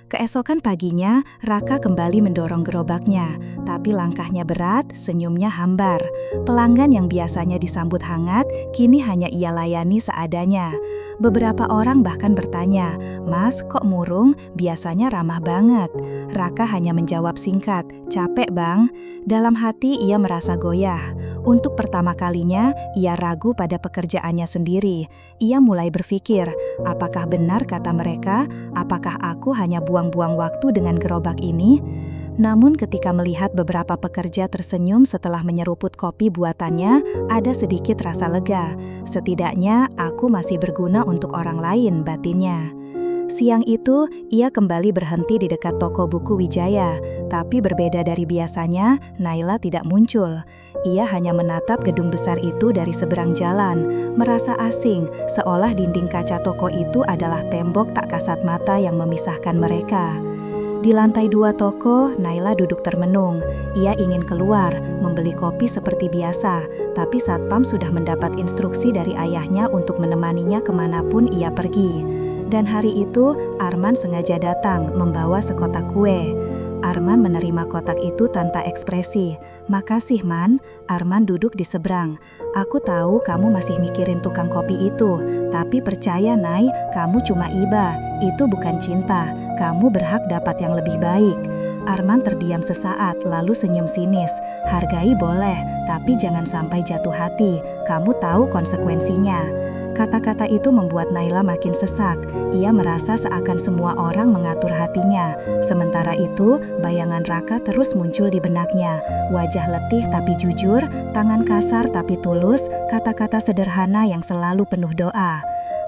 Keesokan paginya, Raka kembali mendorong gerobaknya, tapi langkahnya berat, senyumnya hambar. Pelanggan yang biasanya disambut hangat, kini hanya ia layani seadanya. Beberapa orang bahkan bertanya, "Mas, kok murung? Biasanya ramah banget." Raka hanya menjawab singkat, "Capek, Bang." Dalam hati ia merasa goyah. Untuk pertama kalinya, ia ragu pada pekerjaannya sendiri. Ia mulai berpikir, apakah benar kata mereka? Apakah aku hanya buang-buang waktu dengan gerobak ini? Namun ketika melihat beberapa pekerja tersenyum setelah menyeruput kopi buatannya, ada sedikit rasa lega. Setidaknya aku masih berguna untuk orang lain, batinnya. Siang itu, ia kembali berhenti di dekat toko buku Wijaya. Tapi berbeda dari biasanya, Naila tidak muncul. Ia hanya menatap gedung besar itu dari seberang jalan, merasa asing, seolah dinding kaca toko itu adalah tembok tak kasat mata yang memisahkan mereka. Di lantai 2 toko, Naila duduk termenung. Ia ingin keluar, membeli kopi seperti biasa, tapi satpam sudah mendapat instruksi dari ayahnya untuk menemaninya kemanapun ia pergi. Dan hari itu, Arman sengaja datang membawa sekotak kue. Arman menerima kotak itu tanpa ekspresi. "Makasih, Man." Arman duduk di seberang. "Aku tahu kamu masih mikirin tukang kopi itu, tapi percaya, Nay, kamu cuma iba. Itu bukan cinta. Kamu berhak dapat yang lebih baik." Arman terdiam sesaat, lalu senyum sinis. "Hargai boleh, tapi jangan sampai jatuh hati. Kamu tahu konsekuensinya." Kata-kata itu membuat Naila makin sesak. Ia merasa seakan semua orang mengatur hatinya. Sementara itu, bayangan Raka terus muncul di benaknya. Wajah letih tapi jujur, tangan kasar tapi tulus, kata-kata sederhana yang selalu penuh doa.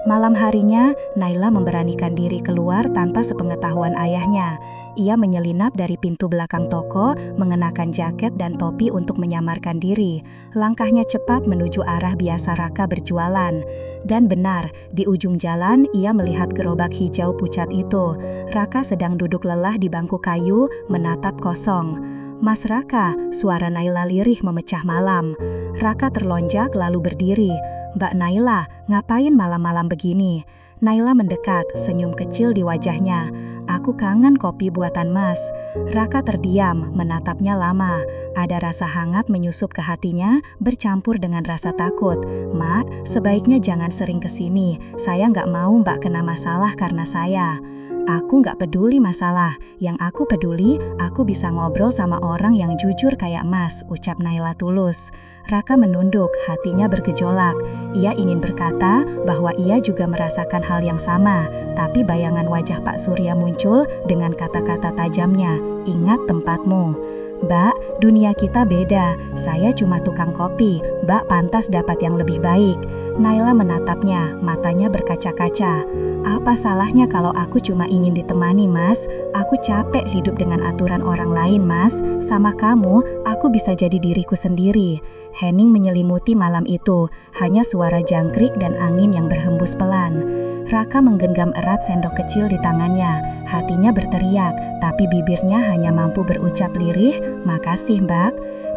Malam harinya, Naila memberanikan diri keluar tanpa sepengetahuan ayahnya. Ia menyelinap dari pintu belakang toko, mengenakan jaket dan topi untuk menyamarkan diri. Langkahnya cepat menuju arah biasa Raka berjualan. Dan benar, di ujung jalan ia melihat gerobak hijau pucat itu. Raka sedang duduk lelah di bangku kayu, menatap kosong. "Mas Raka," suara Naila lirih memecah malam. Raka terlonjak lalu berdiri. "Mbak Naila, ngapain malam-malam begini?" Naila mendekat, senyum kecil di wajahnya. "Aku kangen kopi buatan Mas." Raka terdiam, menatapnya lama. Ada rasa hangat menyusup ke hatinya, bercampur dengan rasa takut. "Mak, sebaiknya jangan sering kesini. Saya nggak mau Mbak kena masalah karena saya." "Aku nggak peduli masalah. Yang aku peduli, aku bisa ngobrol sama orang yang jujur kayak Mas," ucap Naila tulus. Raka menunduk, hatinya bergejolak. Ia ingin berkata bahwa ia juga merasakan hal yang sama, tapi bayangan wajah Pak Surya muncul dengan kata-kata tajamnya, "Ingat tempatmu." "Mbak, dunia kita beda. Saya cuma tukang kopi. Mbak pantas dapat yang lebih baik." Naila menatapnya, matanya berkaca-kaca. "Apa salahnya kalau aku cuma ingin ditemani, Mas? Aku capek hidup dengan aturan orang lain, Mas. Sama kamu, aku aku bisa jadi diriku sendiri. Hening menyelimuti malam itu, hanya suara jangkrik dan angin yang berhembus pelan. Raka menggenggam erat sendok kecil di tangannya. Hatinya berteriak, tapi bibirnya hanya mampu berucap lirih, "Makasih, Mbak."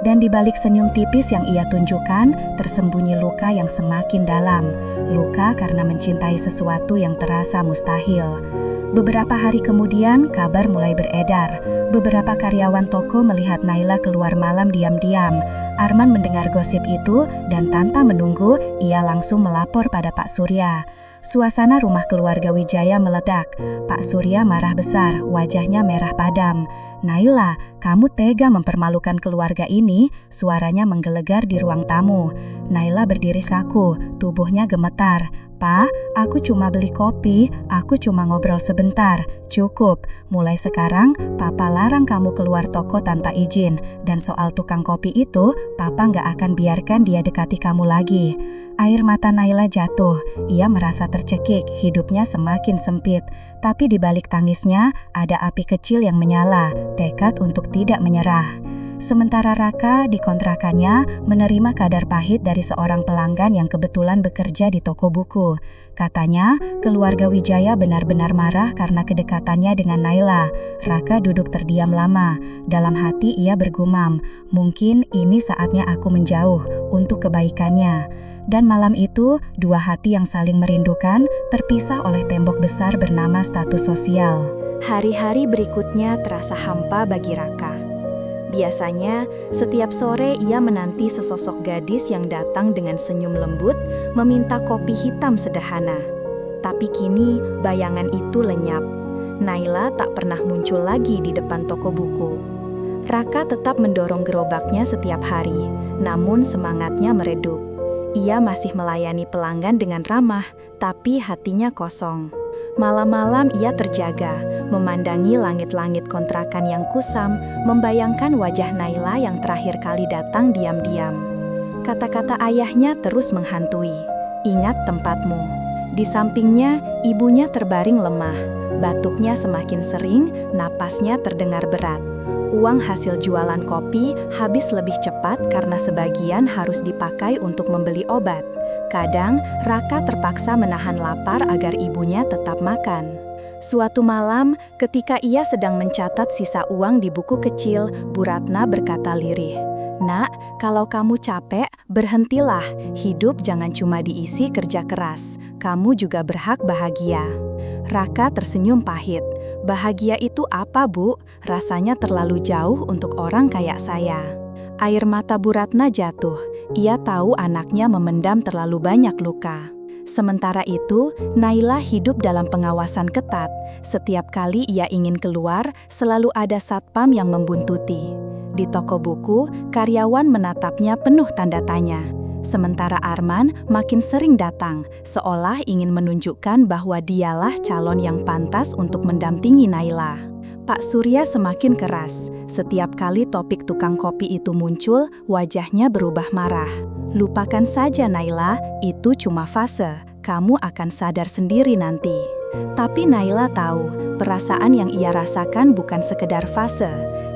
Dan di balik senyum tipis yang ia tunjukkan, tersembunyi luka yang semakin dalam. Luka karena mencintai sesuatu yang terasa mustahil. Beberapa hari kemudian, kabar mulai beredar. Beberapa karyawan toko melihat Naila keluar malam diam-diam. Arman mendengar gosip itu dan tanpa menunggu, ia langsung melapor pada Pak Surya. Suasana rumah keluarga Wijaya meledak. Pak Surya marah besar, wajahnya merah padam. "Naila, kamu tega mempermalukan keluarga ini?" Suaranya menggelegar di ruang tamu. Naila berdiri kaku, tubuhnya gemetar. "Pak, aku cuma beli kopi, aku cuma ngobrol sebentar. Cukup, mulai sekarang Papa larang kamu keluar toko tanpa izin. Dan soal tukang kopi itu, Papa nggak akan biarkan dia dekati kamu lagi." Air mata Naila jatuh, ia merasa tercekik, hidupnya semakin sempit. Tapi di balik tangisnya, ada api kecil yang menyala, tekad untuk tidak menyerah. Sementara Raka di kontrakannya menerima kadar pahit dari seorang pelanggan yang kebetulan bekerja di toko buku. Katanya, keluarga Wijaya benar-benar marah karena kedekatannya dengan Naila. Raka duduk terdiam lama. Dalam hati ia bergumam, "Mungkin ini saatnya aku menjauh untuk kebaikannya." Dan malam itu, dua hati yang saling merindukan terpisah oleh tembok besar bernama status sosial. Hari-hari berikutnya terasa hampa bagi Raka. Biasanya, setiap sore ia menanti sesosok gadis yang datang dengan senyum lembut, meminta kopi hitam sederhana. Tapi kini, bayangan itu lenyap. Naila tak pernah muncul lagi di depan toko buku. Raka tetap mendorong gerobaknya setiap hari, namun semangatnya meredup. Ia masih melayani pelanggan dengan ramah, tapi hatinya kosong. Malam-malam ia terjaga, memandangi langit-langit kontrakan yang kusam, membayangkan wajah Naila yang terakhir kali datang diam-diam. Kata-kata ayahnya terus menghantui, "Ingat tempatmu." Di sampingnya, ibunya terbaring lemah. Batuknya semakin sering, napasnya terdengar berat. Uang hasil jualan kopi habis lebih cepat karena sebagian harus dipakai untuk membeli obat. Kadang, Raka terpaksa menahan lapar agar ibunya tetap makan. Suatu malam, ketika ia sedang mencatat sisa uang di buku kecil, Bu Ratna berkata lirih, "Nak, kalau kamu capek, berhentilah. Hidup jangan cuma diisi kerja keras. Kamu juga berhak bahagia." Raka tersenyum pahit. "Bahagia itu apa, Bu? Rasanya terlalu jauh untuk orang kayak saya." Air mata Bu Ratna jatuh. Ia tahu anaknya memendam terlalu banyak luka. Sementara itu, Naila hidup dalam pengawasan ketat. Setiap kali ia ingin keluar, selalu ada satpam yang membuntuti. Di toko buku, karyawan menatapnya penuh tanda tanya. Sementara Arman makin sering datang, seolah ingin menunjukkan bahwa dialah calon yang pantas untuk mendampingi Naila. Pak Surya semakin keras. Setiap kali topik tukang kopi itu muncul, wajahnya berubah marah. "Lupakan saja Naila, itu cuma fase. Kamu akan sadar sendiri nanti." Tapi Naila tahu, perasaan yang ia rasakan bukan sekedar fase.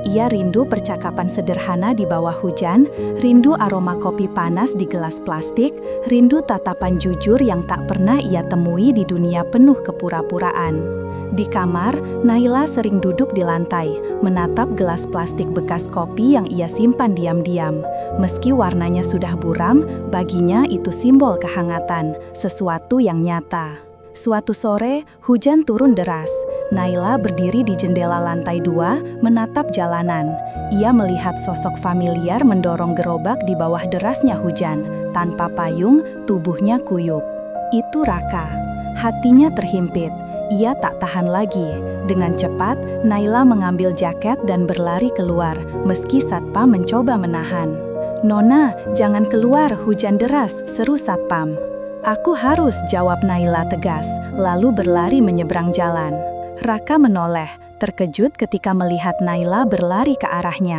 Ia rindu percakapan sederhana di bawah hujan, rindu aroma kopi panas di gelas plastik, rindu tatapan jujur yang tak pernah ia temui di dunia penuh kepura-puraan. Di kamar, Naila sering duduk di lantai, menatap gelas plastik bekas kopi yang ia simpan diam-diam. Meski warnanya sudah buram, baginya itu simbol kehangatan, sesuatu yang nyata. Suatu sore, hujan turun deras. Naila berdiri di jendela lantai 2, menatap jalanan. Ia melihat sosok familiar mendorong gerobak di bawah derasnya hujan. Tanpa payung, tubuhnya kuyup. Itu Raka. Hatinya terhimpit. Ia tak tahan lagi. Dengan cepat, Naila mengambil jaket dan berlari keluar, meski satpam mencoba menahan. "Nona, jangan keluar, hujan deras," seru satpam. "Aku harus," jawab Naila tegas, lalu berlari menyeberang jalan. Raka menoleh, terkejut ketika melihat Naila berlari ke arahnya.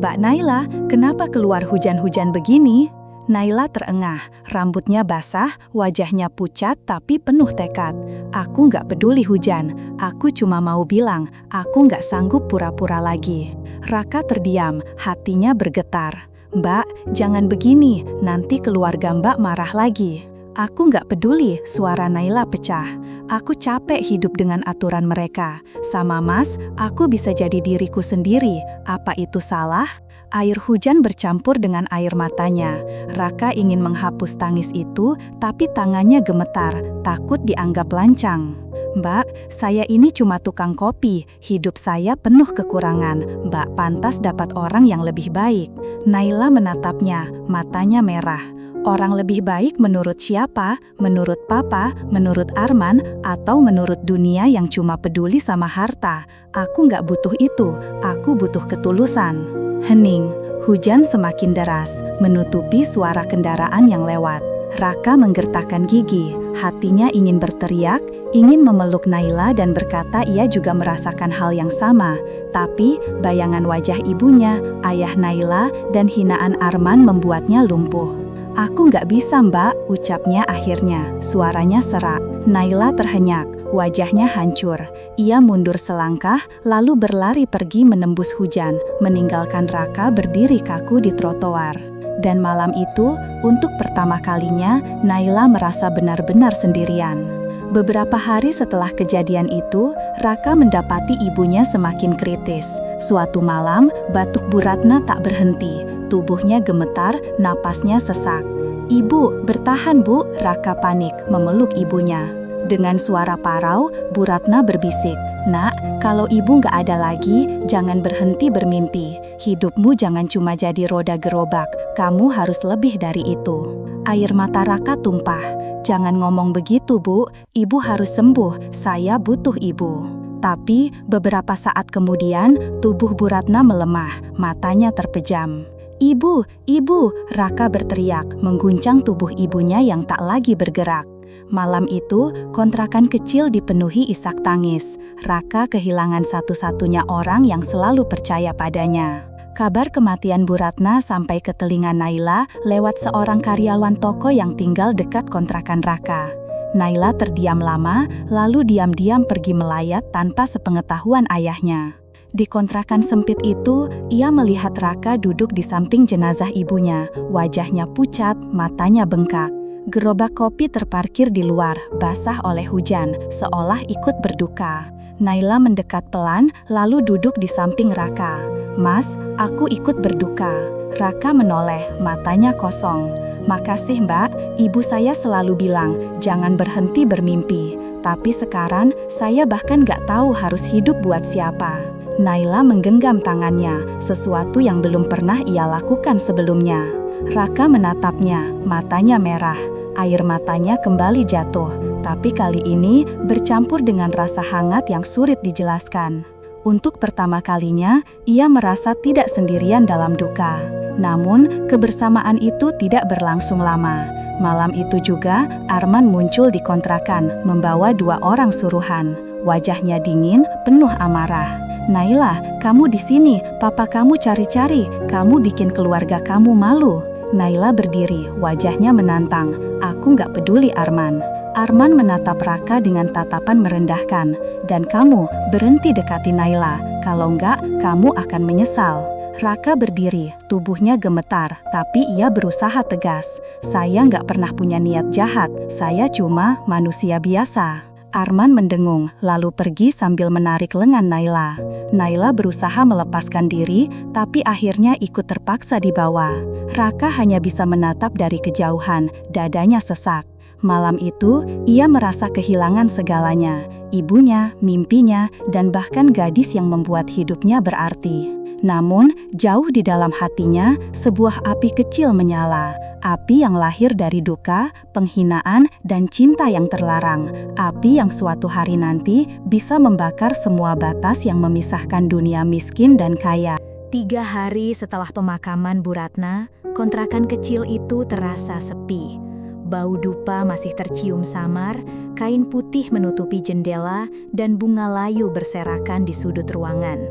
"Mbak Naila, kenapa keluar hujan-hujan begini?" Naila terengah, rambutnya basah, wajahnya pucat tapi penuh tekad. Aku nggak peduli hujan, aku cuma mau bilang, aku nggak sanggup pura-pura lagi. Raka terdiam, hatinya bergetar. Mbak, jangan begini, nanti keluarga Mbak marah lagi. Aku nggak peduli, suara Naila pecah. Aku capek hidup dengan aturan mereka. Sama Mas, aku bisa jadi diriku sendiri. Apa itu salah? Air hujan bercampur dengan air matanya. Raka ingin menghapus tangis itu, tapi tangannya gemetar, takut dianggap lancang. Mbak, saya ini cuma tukang kopi. Hidup saya penuh kekurangan. Mbak pantas dapat orang yang lebih baik. Naila menatapnya, matanya merah. Orang lebih baik menurut siapa? Menurut Papa, menurut Arman, atau menurut dunia yang cuma peduli sama harta? Aku nggak butuh itu, aku butuh ketulusan. Hening, hujan semakin deras, menutupi suara kendaraan yang lewat. Raka menggertakkan gigi, hatinya ingin berteriak, ingin memeluk Naila dan berkata ia juga merasakan hal yang sama. Tapi, bayangan wajah ibunya, ayah Naila, dan hinaan Arman membuatnya lumpuh. Aku nggak bisa Mbak, ucapnya akhirnya, suaranya serak. Naila terhenyak, wajahnya hancur. Ia mundur selangkah, lalu berlari pergi menembus hujan, meninggalkan Raka berdiri kaku di trotoar. Dan malam itu, untuk pertama kalinya, Naila merasa benar-benar sendirian. Beberapa hari setelah kejadian itu, Raka mendapati ibunya semakin kritis. Suatu malam, batuk Bu Ratna tak berhenti. Tubuhnya gemetar, napasnya sesak. "Ibu, bertahan Bu," Raka panik, memeluk ibunya. Dengan suara parau, Bu Ratna berbisik, "Nak, kalau ibu nggak ada lagi, jangan berhenti bermimpi. Hidupmu jangan cuma jadi roda gerobak, kamu harus lebih dari itu." Air mata Raka tumpah. "Jangan ngomong begitu Bu, ibu harus sembuh, saya butuh ibu." Tapi, beberapa saat kemudian, tubuh Bu Ratna melemah, matanya terpejam. "Ibu, ibu!" Raka berteriak, mengguncang tubuh ibunya yang tak lagi bergerak. Malam itu, kontrakan kecil dipenuhi isak tangis. Raka kehilangan satu-satunya orang yang selalu percaya padanya. Kabar kematian Bu Ratna sampai ke telinga Naila lewat seorang karyawan toko yang tinggal dekat kontrakan Raka. Naila terdiam lama, lalu diam-diam pergi melayat tanpa sepengetahuan ayahnya. Di kontrakan sempit itu, ia melihat Raka duduk di samping jenazah ibunya. Wajahnya pucat, matanya bengkak. Gerobak kopi terparkir di luar, basah oleh hujan, seolah ikut berduka. Naila mendekat pelan, lalu duduk di samping Raka. "Mas, aku ikut berduka." Raka menoleh, matanya kosong. "Makasih Mbak, ibu saya selalu bilang, jangan berhenti bermimpi. Tapi sekarang, saya bahkan gak tahu harus hidup buat siapa." Naila menggenggam tangannya, sesuatu yang belum pernah ia lakukan sebelumnya. Raka menatapnya, matanya merah. Air matanya kembali jatuh, tapi kali ini bercampur dengan rasa hangat yang sulit dijelaskan. Untuk pertama kalinya, ia merasa tidak sendirian dalam duka. Namun, kebersamaan itu tidak berlangsung lama. Malam itu juga, Arman muncul di kontrakan, membawa 2 orang suruhan. Wajahnya dingin, penuh amarah. "Naila, kamu di sini, papa kamu cari-cari, kamu bikin keluarga kamu malu." Naila berdiri, wajahnya menantang. "Aku nggak peduli Arman." Arman menatap Raka dengan tatapan merendahkan. "Dan kamu, berhenti dekati Naila, kalau nggak, kamu akan menyesal." Raka berdiri, tubuhnya gemetar, tapi ia berusaha tegas. "Saya nggak pernah punya niat jahat, saya cuma manusia biasa." Arman mendengung, lalu pergi sambil menarik lengan Naila. Naila berusaha melepaskan diri, tapi akhirnya ikut terpaksa dibawa. Raka hanya bisa menatap dari kejauhan, dadanya sesak. Malam itu, ia merasa kehilangan segalanya, ibunya, mimpinya, dan bahkan gadis yang membuat hidupnya berarti. Namun, jauh di dalam hatinya, sebuah api kecil menyala. Api yang lahir dari duka, penghinaan, dan cinta yang terlarang. Api yang suatu hari nanti bisa membakar semua batas yang memisahkan dunia miskin dan kaya. 3 hari setelah pemakaman Bu Ratna, kontrakan kecil itu terasa sepi. Bau dupa masih tercium samar, kain putih menutupi jendela, dan bunga layu berserakan di sudut ruangan.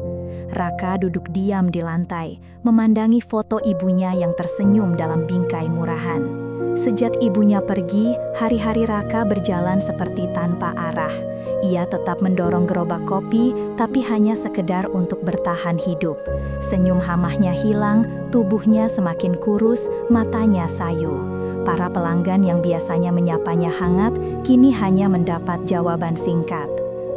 Raka duduk diam di lantai, memandangi foto ibunya yang tersenyum dalam bingkai murahan. Sejak ibunya pergi, hari-hari Raka berjalan seperti tanpa arah. Ia tetap mendorong gerobak kopi, tapi hanya sekedar untuk bertahan hidup. Senyum hamahnya hilang, tubuhnya semakin kurus, matanya sayu. Para pelanggan yang biasanya menyapanya hangat, kini hanya mendapat jawaban singkat.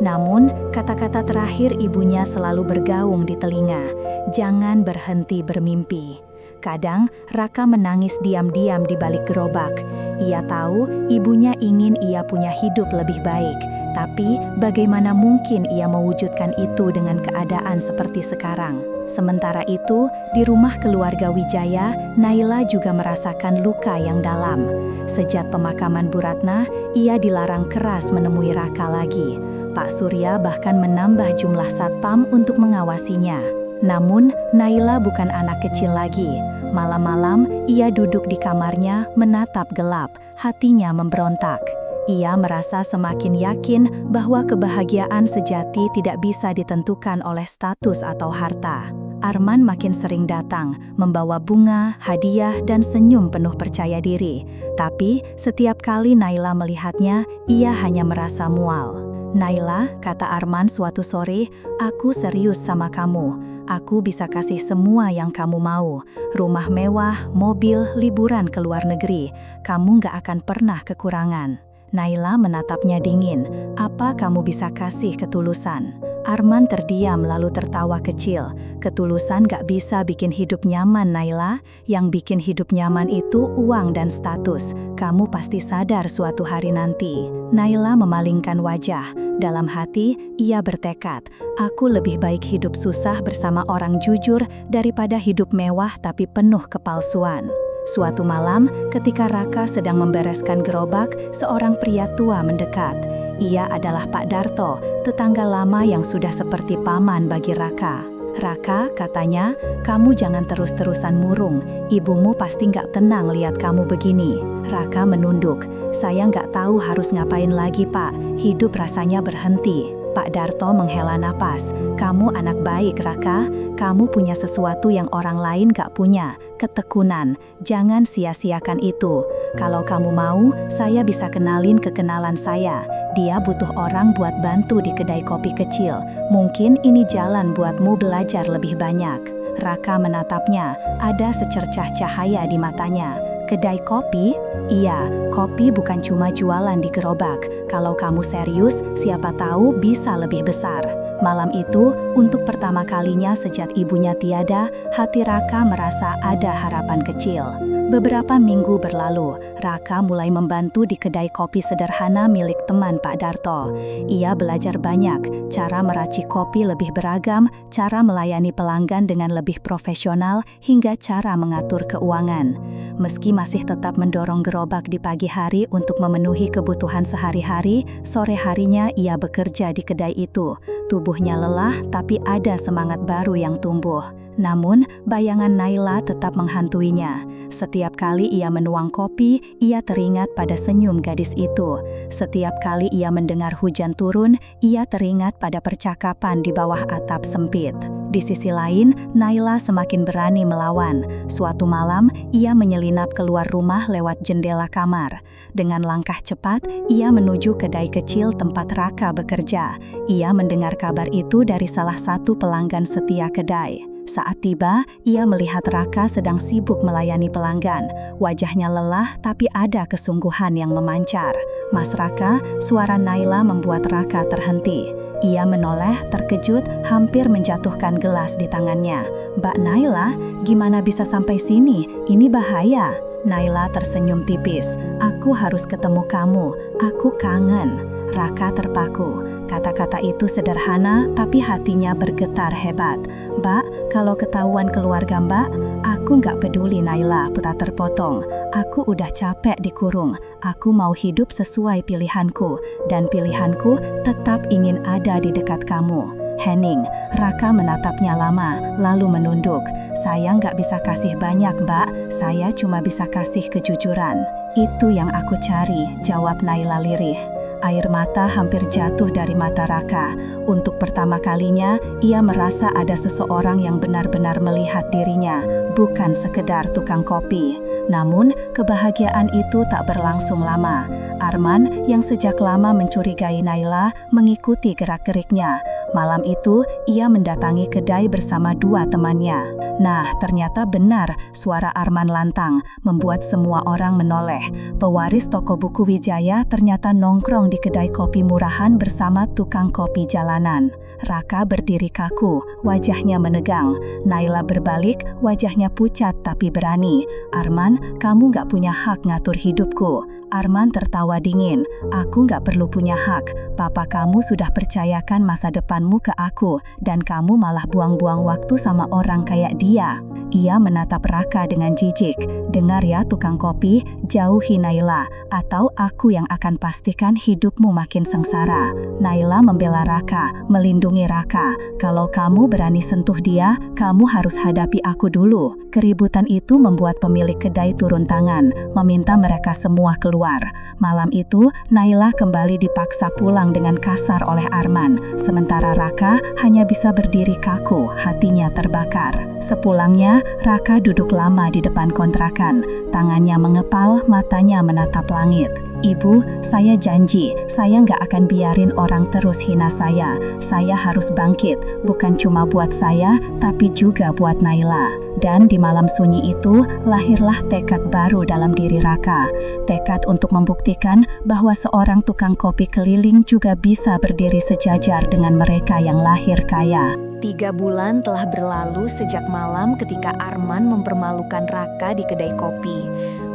Namun, kata-kata terakhir ibunya selalu bergaung di telinga, "Jangan berhenti bermimpi." Kadang, Raka menangis diam-diam di balik gerobak. Ia tahu ibunya ingin ia punya hidup lebih baik, tapi bagaimana mungkin ia mewujudkan itu dengan keadaan seperti sekarang? Sementara itu, di rumah keluarga Wijaya, Naila juga merasakan luka yang dalam. Sejak pemakaman Bu Ratna, ia dilarang keras menemui Raka lagi. Pak Surya bahkan menambah jumlah satpam untuk mengawasinya. Namun, Naila bukan anak kecil lagi. Malam-malam, ia duduk di kamarnya, menatap gelap, hatinya memberontak. Ia merasa semakin yakin bahwa kebahagiaan sejati tidak bisa ditentukan oleh status atau harta. Arman makin sering datang, membawa bunga, hadiah, dan senyum penuh percaya diri. Tapi, setiap kali Naila melihatnya, ia hanya merasa mual. "Naila," kata Arman suatu sore, "aku serius sama kamu. Aku bisa kasih semua yang kamu mau. Rumah mewah, mobil, liburan ke luar negeri. Kamu gak akan pernah kekurangan." Naila menatapnya dingin. "Apa kamu bisa kasih ketulusan?" Arman terdiam lalu tertawa kecil. "Ketulusan gak bisa bikin hidup nyaman, Naila. Yang bikin hidup nyaman itu uang dan status. Kamu pasti sadar suatu hari nanti." Naila memalingkan wajah. Dalam hati, ia bertekad, "Aku lebih baik hidup susah bersama orang jujur daripada hidup mewah tapi penuh kepalsuan." Suatu malam, ketika Raka sedang membereskan gerobak, seorang pria tua mendekat. Ia adalah Pak Darto, tetangga lama yang sudah seperti paman bagi Raka. "Raka," katanya, "kamu jangan terus-terusan murung. Ibumu pasti nggak tenang lihat kamu begini." Raka menunduk. "Saya nggak tahu harus ngapain lagi, Pak. Hidup rasanya berhenti." Pak Darto menghela napas. "Kamu anak baik, Raka. Kamu punya sesuatu yang orang lain gak punya, ketekunan. Jangan sia-siakan itu. Kalau kamu mau, saya bisa kenalin ke kenalan saya. Dia butuh orang buat bantu di kedai kopi kecil. Mungkin ini jalan buatmu belajar lebih banyak." Raka menatapnya, ada secercah cahaya di matanya. "Kedai kopi?" "Iya, kopi bukan cuma jualan di gerobak. Kalau kamu serius, siapa tahu bisa lebih besar." Malam itu, untuk pertama kalinya sejak ibunya tiada, hati Raka merasa ada harapan kecil. Beberapa minggu berlalu, Raka mulai membantu di kedai kopi sederhana milik teman Pak Darto. Ia belajar banyak, cara meracik kopi lebih beragam, cara melayani pelanggan dengan lebih profesional, hingga cara mengatur keuangan. Meski masih tetap mendorong gerobak di pagi hari untuk memenuhi kebutuhan sehari-hari, sore harinya ia bekerja di kedai itu. Tubuhnya lelah, tapi ada semangat baru yang tumbuh. Namun, bayangan Naila tetap menghantuinya. Setiap kali ia menuang kopi, ia teringat pada senyum gadis itu. Setiap kali ia mendengar hujan turun, ia teringat pada percakapan di bawah atap sempit. Di sisi lain, Naila semakin berani melawan. Suatu malam, ia menyelinap keluar rumah lewat jendela kamar. Dengan langkah cepat, ia menuju kedai kecil tempat Raka bekerja. Ia mendengar kabar itu dari salah satu pelanggan setia kedai. Saat tiba, ia melihat Raka sedang sibuk melayani pelanggan. Wajahnya lelah, tapi ada kesungguhan yang memancar. "Mas Raka," suara Naila membuat Raka terhenti. Ia menoleh, terkejut, hampir menjatuhkan gelas di tangannya. "Mbak Naila, gimana bisa sampai sini? Ini bahaya." Naila tersenyum tipis. "Aku harus ketemu kamu. Aku kangen." Raka terpaku. Kata-kata itu sederhana, tapi hatinya bergetar hebat. "Mbak, kalau ketahuan keluarga Mbak..." "Aku nggak peduli, Naila," Putra terpotong. "Aku udah capek dikurung. Aku mau hidup sesuai pilihanku. Dan pilihanku tetap ingin ada di dekat kamu." "Hening." Raka menatapnya lama, lalu menunduk. "Saya nggak bisa kasih banyak, Mbak. Saya cuma bisa kasih kejujuran." "Itu yang aku cari," jawab Naila lirih. Air mata hampir jatuh dari mata Raka. Untuk pertama kalinya, ia merasa ada seseorang yang benar-benar melihat dirinya, bukan sekedar tukang kopi. Namun, kebahagiaan itu tak berlangsung lama. Arman, yang sejak lama mencurigai Naila, mengikuti gerak-geriknya. Malam itu, ia mendatangi kedai bersama dua temannya. Nah, ternyata benar, suara Arman lantang, membuat semua orang menoleh. Pewaris toko buku Wijaya ternyata nongkrong di kedai kopi murahan bersama tukang kopi jalanan. Raka berdiri kaku, wajahnya menegang. Naila berbalik, wajahnya pucat tapi berani. Arman, kamu gak punya hak ngatur hidupku. Arman tertawa dingin. Aku gak perlu punya hak. Papa kamu sudah percayakan masa depanmu ke aku, dan kamu malah buang-buang waktu sama orang kayak dia. Ia menatap Raka dengan jijik. Dengar ya tukang kopi, jauhi Naila, atau aku yang akan pastikan hidupmu makin sengsara. Naila membela Raka, melindungi Raka. Kalau kamu berani sentuh dia, kamu harus hadapi aku dulu. Keributan itu membuat pemilik kedai turun tangan, meminta mereka semua keluar. Malam itu, Naila kembali dipaksa pulang dengan kasar oleh Arman. Sementara Raka hanya bisa berdiri kaku, hatinya terbakar. Sepulangnya, Raka duduk lama di depan kontrakan. Tangannya mengepal, matanya menatap langit. Ibu, saya janji, saya nggak akan biarin orang terus hina saya. Saya harus bangkit, bukan cuma buat saya, tapi juga buat Naila. Dan di malam sunyi itu, lahirlah tekad baru dalam diri Raka. Tekad untuk membuktikan bahwa seorang tukang kopi keliling juga bisa berdiri sejajar dengan mereka yang lahir kaya. 3 bulan telah berlalu sejak malam ketika Arman mempermalukan Raka di kedai kopi.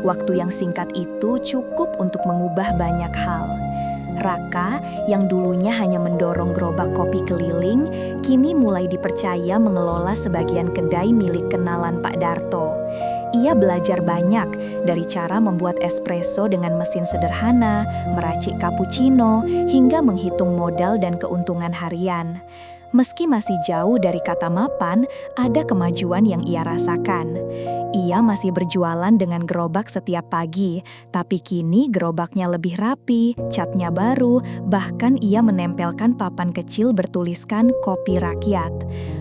Waktu yang singkat itu cukup untuk mengubah banyak hal. Raka, yang dulunya hanya mendorong gerobak kopi keliling, kini mulai dipercaya mengelola sebagian kedai milik kenalan Pak Darto. Ia belajar banyak, dari cara membuat espresso dengan mesin sederhana, meracik cappuccino, hingga menghitung modal dan keuntungan harian. Meski masih jauh dari kata mapan, ada kemajuan yang ia rasakan. Ia masih berjualan dengan gerobak setiap pagi, tapi kini gerobaknya lebih rapi, catnya baru, bahkan ia menempelkan papan kecil bertuliskan kopi rakyat.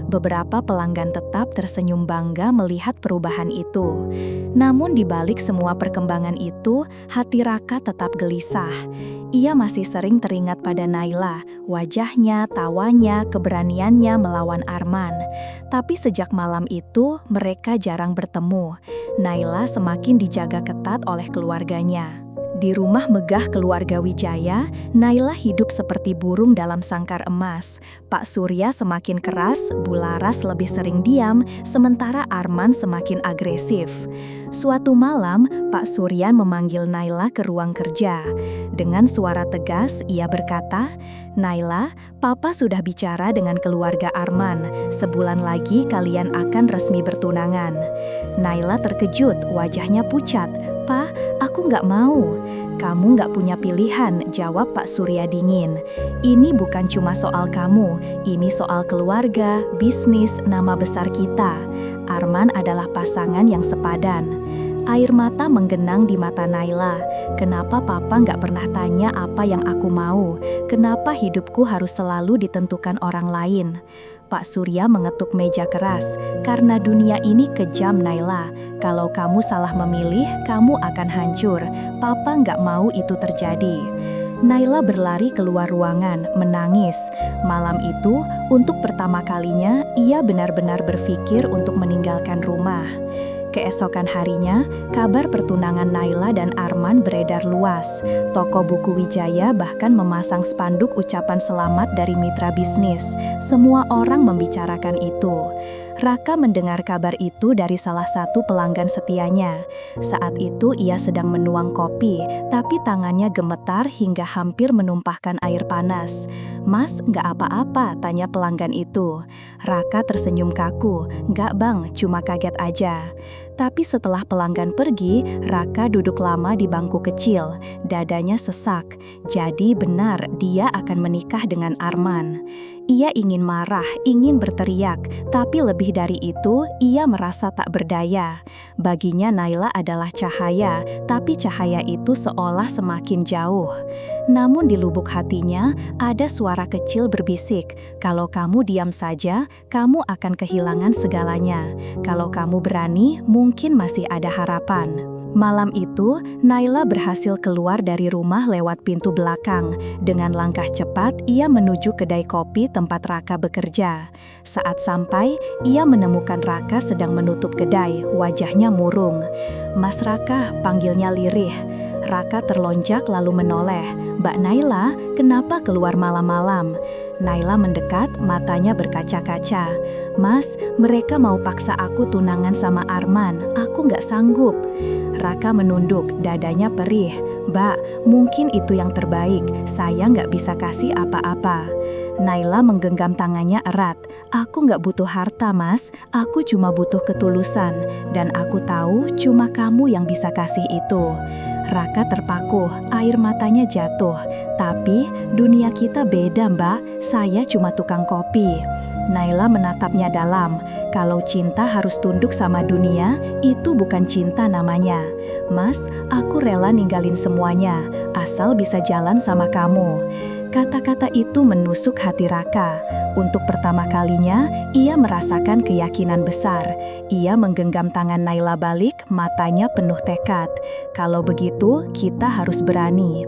Beberapa pelanggan tetap tersenyum bangga melihat perubahan itu. Namun di balik semua perkembangan itu, hati Raka tetap gelisah. Ia masih sering teringat pada Naila, wajahnya, tawanya, keberaniannya melawan Arman. Tapi sejak malam itu, mereka jarang bertemu. Naila semakin dijaga ketat oleh keluarganya. Di rumah megah keluarga Wijaya, Naila hidup seperti burung dalam sangkar emas. Pak Surya semakin keras, Bu Laras lebih sering diam, sementara Arman semakin agresif. Suatu malam, Pak Suryan memanggil Naila ke ruang kerja. Dengan suara tegas, ia berkata, "Naila, Papa sudah bicara dengan keluarga Arman. Sebulan lagi kalian akan resmi bertunangan." Naila terkejut, wajahnya pucat. "Pa, aku nggak mau." "Kamu nggak punya pilihan," jawab Pak Surya dingin. "Ini bukan cuma soal kamu, ini soal keluarga, bisnis, nama besar kita. Arman adalah pasangan yang sepadan." Air mata menggenang di mata Naila. "Kenapa Papa nggak pernah tanya apa yang aku mau? Kenapa hidupku harus selalu ditentukan orang lain?" Pak Surya mengetuk meja keras. "Karena dunia ini kejam, Naila. Kalau kamu salah memilih, kamu akan hancur. Papa nggak mau itu terjadi." Naila berlari keluar ruangan, menangis. Malam itu, untuk pertama kalinya, ia benar-benar berpikir untuk meninggalkan rumah. Keesokan harinya, kabar pertunangan Naila dan Arman beredar luas. Toko buku Wijaya bahkan memasang spanduk ucapan selamat dari mitra bisnis. Semua orang membicarakan itu. Raka mendengar kabar itu dari salah satu pelanggan setianya. Saat itu ia sedang menuang kopi, tapi tangannya gemetar hingga hampir menumpahkan air panas. "Mas, nggak apa-apa?" tanya pelanggan itu. Raka tersenyum kaku. "Nggak bang, cuma kaget aja." Tapi setelah pelanggan pergi, Raka duduk lama di bangku kecil. Dadanya sesak. Jadi benar dia akan menikah dengan Arman. Ia ingin marah, ingin berteriak, tapi lebih dari itu, ia merasa tak berdaya. Baginya Naila adalah cahaya, tapi cahaya itu seolah semakin jauh. Namun di lubuk hatinya, ada suara kecil berbisik, kalau kamu diam saja, kamu akan kehilangan segalanya. Kalau kamu berani, mungkin masih ada harapan. Malam itu, Naila berhasil keluar dari rumah lewat pintu belakang. Dengan langkah cepat, ia menuju kedai kopi tempat Raka bekerja. Saat sampai, ia menemukan Raka sedang menutup kedai, wajahnya murung. "Mas Raka," panggilnya lirih. Raka terlonjak lalu menoleh. "Mbak Naila, kenapa keluar malam-malam?" Naila mendekat, matanya berkaca-kaca. "Mas, mereka mau paksa aku tunangan sama Arman. Aku nggak sanggup." Raka menunduk, dadanya perih. "Mbak, mungkin itu yang terbaik. Saya nggak bisa kasih apa-apa." Naila menggenggam tangannya erat. "Aku nggak butuh harta, Mas. Aku cuma butuh ketulusan. Dan aku tahu cuma kamu yang bisa kasih itu." Raka terpaku, air matanya jatuh. "Tapi dunia kita beda, Mbak. Saya cuma tukang kopi." Naila menatapnya dalam. "Kalau cinta harus tunduk sama dunia, itu bukan cinta namanya. Mas, aku rela ninggalin semuanya, asal bisa jalan sama kamu." Kata-kata itu menusuk hati Raka. Untuk pertama kalinya, ia merasakan keyakinan besar. Ia menggenggam tangan Naila balik, matanya penuh tekad. "Kalau begitu, kita harus berani."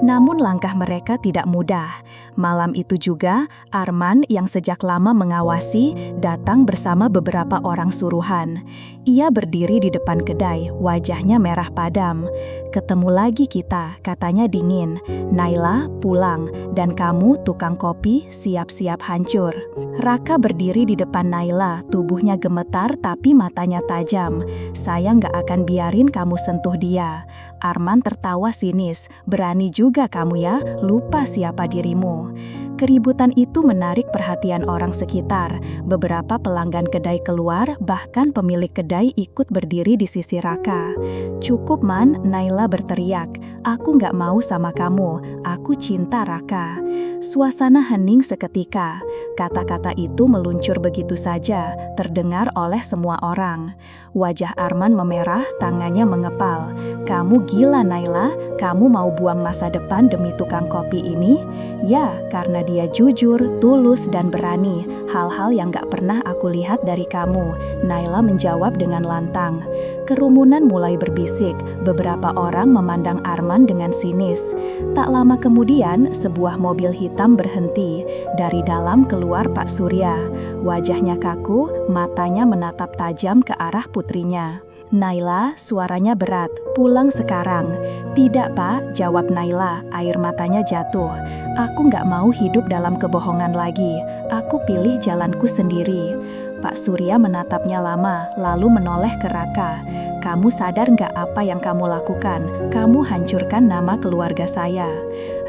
Namun langkah mereka tidak mudah. Malam itu juga, Arman yang sejak lama mengawasi, datang bersama beberapa orang suruhan. Ia berdiri di depan kedai, wajahnya merah padam. "Ketemu lagi kita," katanya dingin. "Naila, pulang. Dan kamu, tukang kopi, siap-siap hancur." Raka berdiri di depan Naila, tubuhnya gemetar tapi matanya tajam. "Saya nggak akan biarin kamu sentuh dia." Arman tertawa sinis. "Berani juga kamu ya, lupa siapa dirimu." Keributan itu menarik perhatian orang sekitar. Beberapa pelanggan kedai keluar, bahkan pemilik kedai ikut berdiri di sisi Raka. "Cukup, Man," Naila berteriak. "Aku nggak mau sama kamu. Aku cinta Raka." Suasana hening seketika. Kata-kata itu meluncur begitu saja, terdengar oleh semua orang. Wajah Arman memerah, tangannya mengepal. "Kamu gila, Naila? Kamu mau buang masa depan demi tukang kopi ini?" "Ya, karena dia jujur, tulus, dan berani. Hal-hal yang gak pernah aku lihat dari kamu," Naila menjawab dengan lantang. Kerumunan mulai berbisik. Beberapa orang memandang Arman dengan sinis. Tak lama kemudian, sebuah mobil hitam berhenti. Dari dalam keluar Pak Surya. Wajahnya kaku, matanya menatap tajam ke arah putrinya. "Naila," suaranya berat, "pulang sekarang." "Tidak, Pak," jawab Naila, air matanya jatuh. "Aku nggak mau hidup dalam kebohongan lagi. Aku pilih jalanku sendiri." Pak Surya menatapnya lama, lalu menoleh ke Raka. "Kamu sadar nggak apa yang kamu lakukan? Kamu hancurkan nama keluarga saya."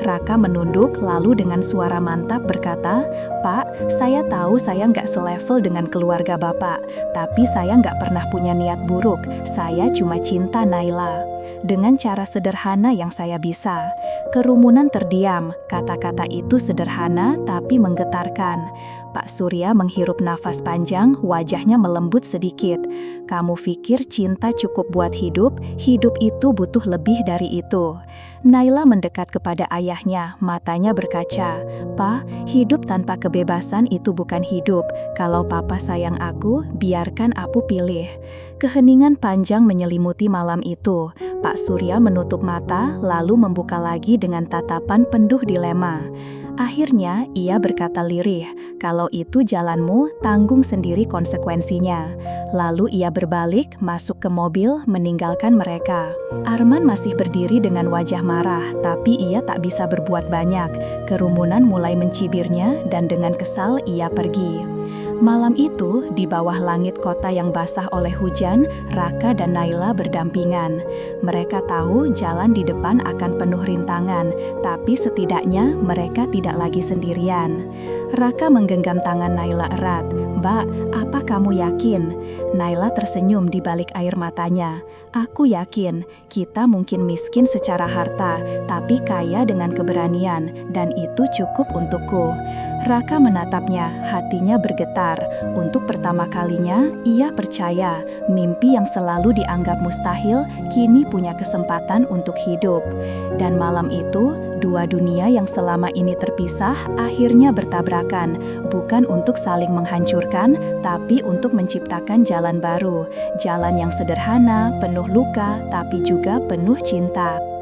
Raka menunduk, lalu dengan suara mantap berkata, "Pak, saya tahu saya nggak selevel dengan keluarga Bapak, tapi saya nggak pernah punya niat buruk. Saya cuma cinta Naila dengan cara sederhana yang saya bisa." Kerumunan terdiam. Kata-kata itu sederhana tapi menggetarkan. Pak Surya menghirup nafas panjang, wajahnya melembut sedikit. "Kamu pikir cinta cukup buat hidup? Hidup itu butuh lebih dari itu." Naila mendekat kepada ayahnya, matanya berkaca. "Pa, hidup tanpa kebebasan itu bukan hidup. Kalau Papa sayang aku, biarkan aku pilih." Keheningan panjang menyelimuti malam itu. Pak Surya menutup mata, lalu membuka lagi dengan tatapan penuh dilema. Akhirnya, ia berkata lirih, "Kalau itu jalanmu, tanggung sendiri konsekuensinya." Lalu ia berbalik, masuk ke mobil, meninggalkan mereka. Arman masih berdiri dengan wajah marah, tapi ia tak bisa berbuat banyak. Kerumunan mulai mencibirnya, dan dengan kesal ia pergi. Malam itu, di bawah langit kota yang basah oleh hujan, Raka dan Naila berdampingan. Mereka tahu jalan di depan akan penuh rintangan, tapi setidaknya mereka tidak lagi sendirian. Raka menggenggam tangan Naila erat, "Mbak, apa kamu yakin?" Naila tersenyum di balik air matanya. "Aku yakin, kita mungkin miskin secara harta, tapi kaya dengan keberanian, dan itu cukup untukku." Raka menatapnya, hatinya bergetar. Untuk pertama kalinya, ia percaya mimpi yang selalu dianggap mustahil kini punya kesempatan untuk hidup. Dan malam itu, dua dunia yang selama ini terpisah akhirnya bertabrakan, bukan untuk saling menghancurkan, tapi untuk menciptakan jalan baru. Jalan yang sederhana, penuh luka, tapi juga penuh cinta.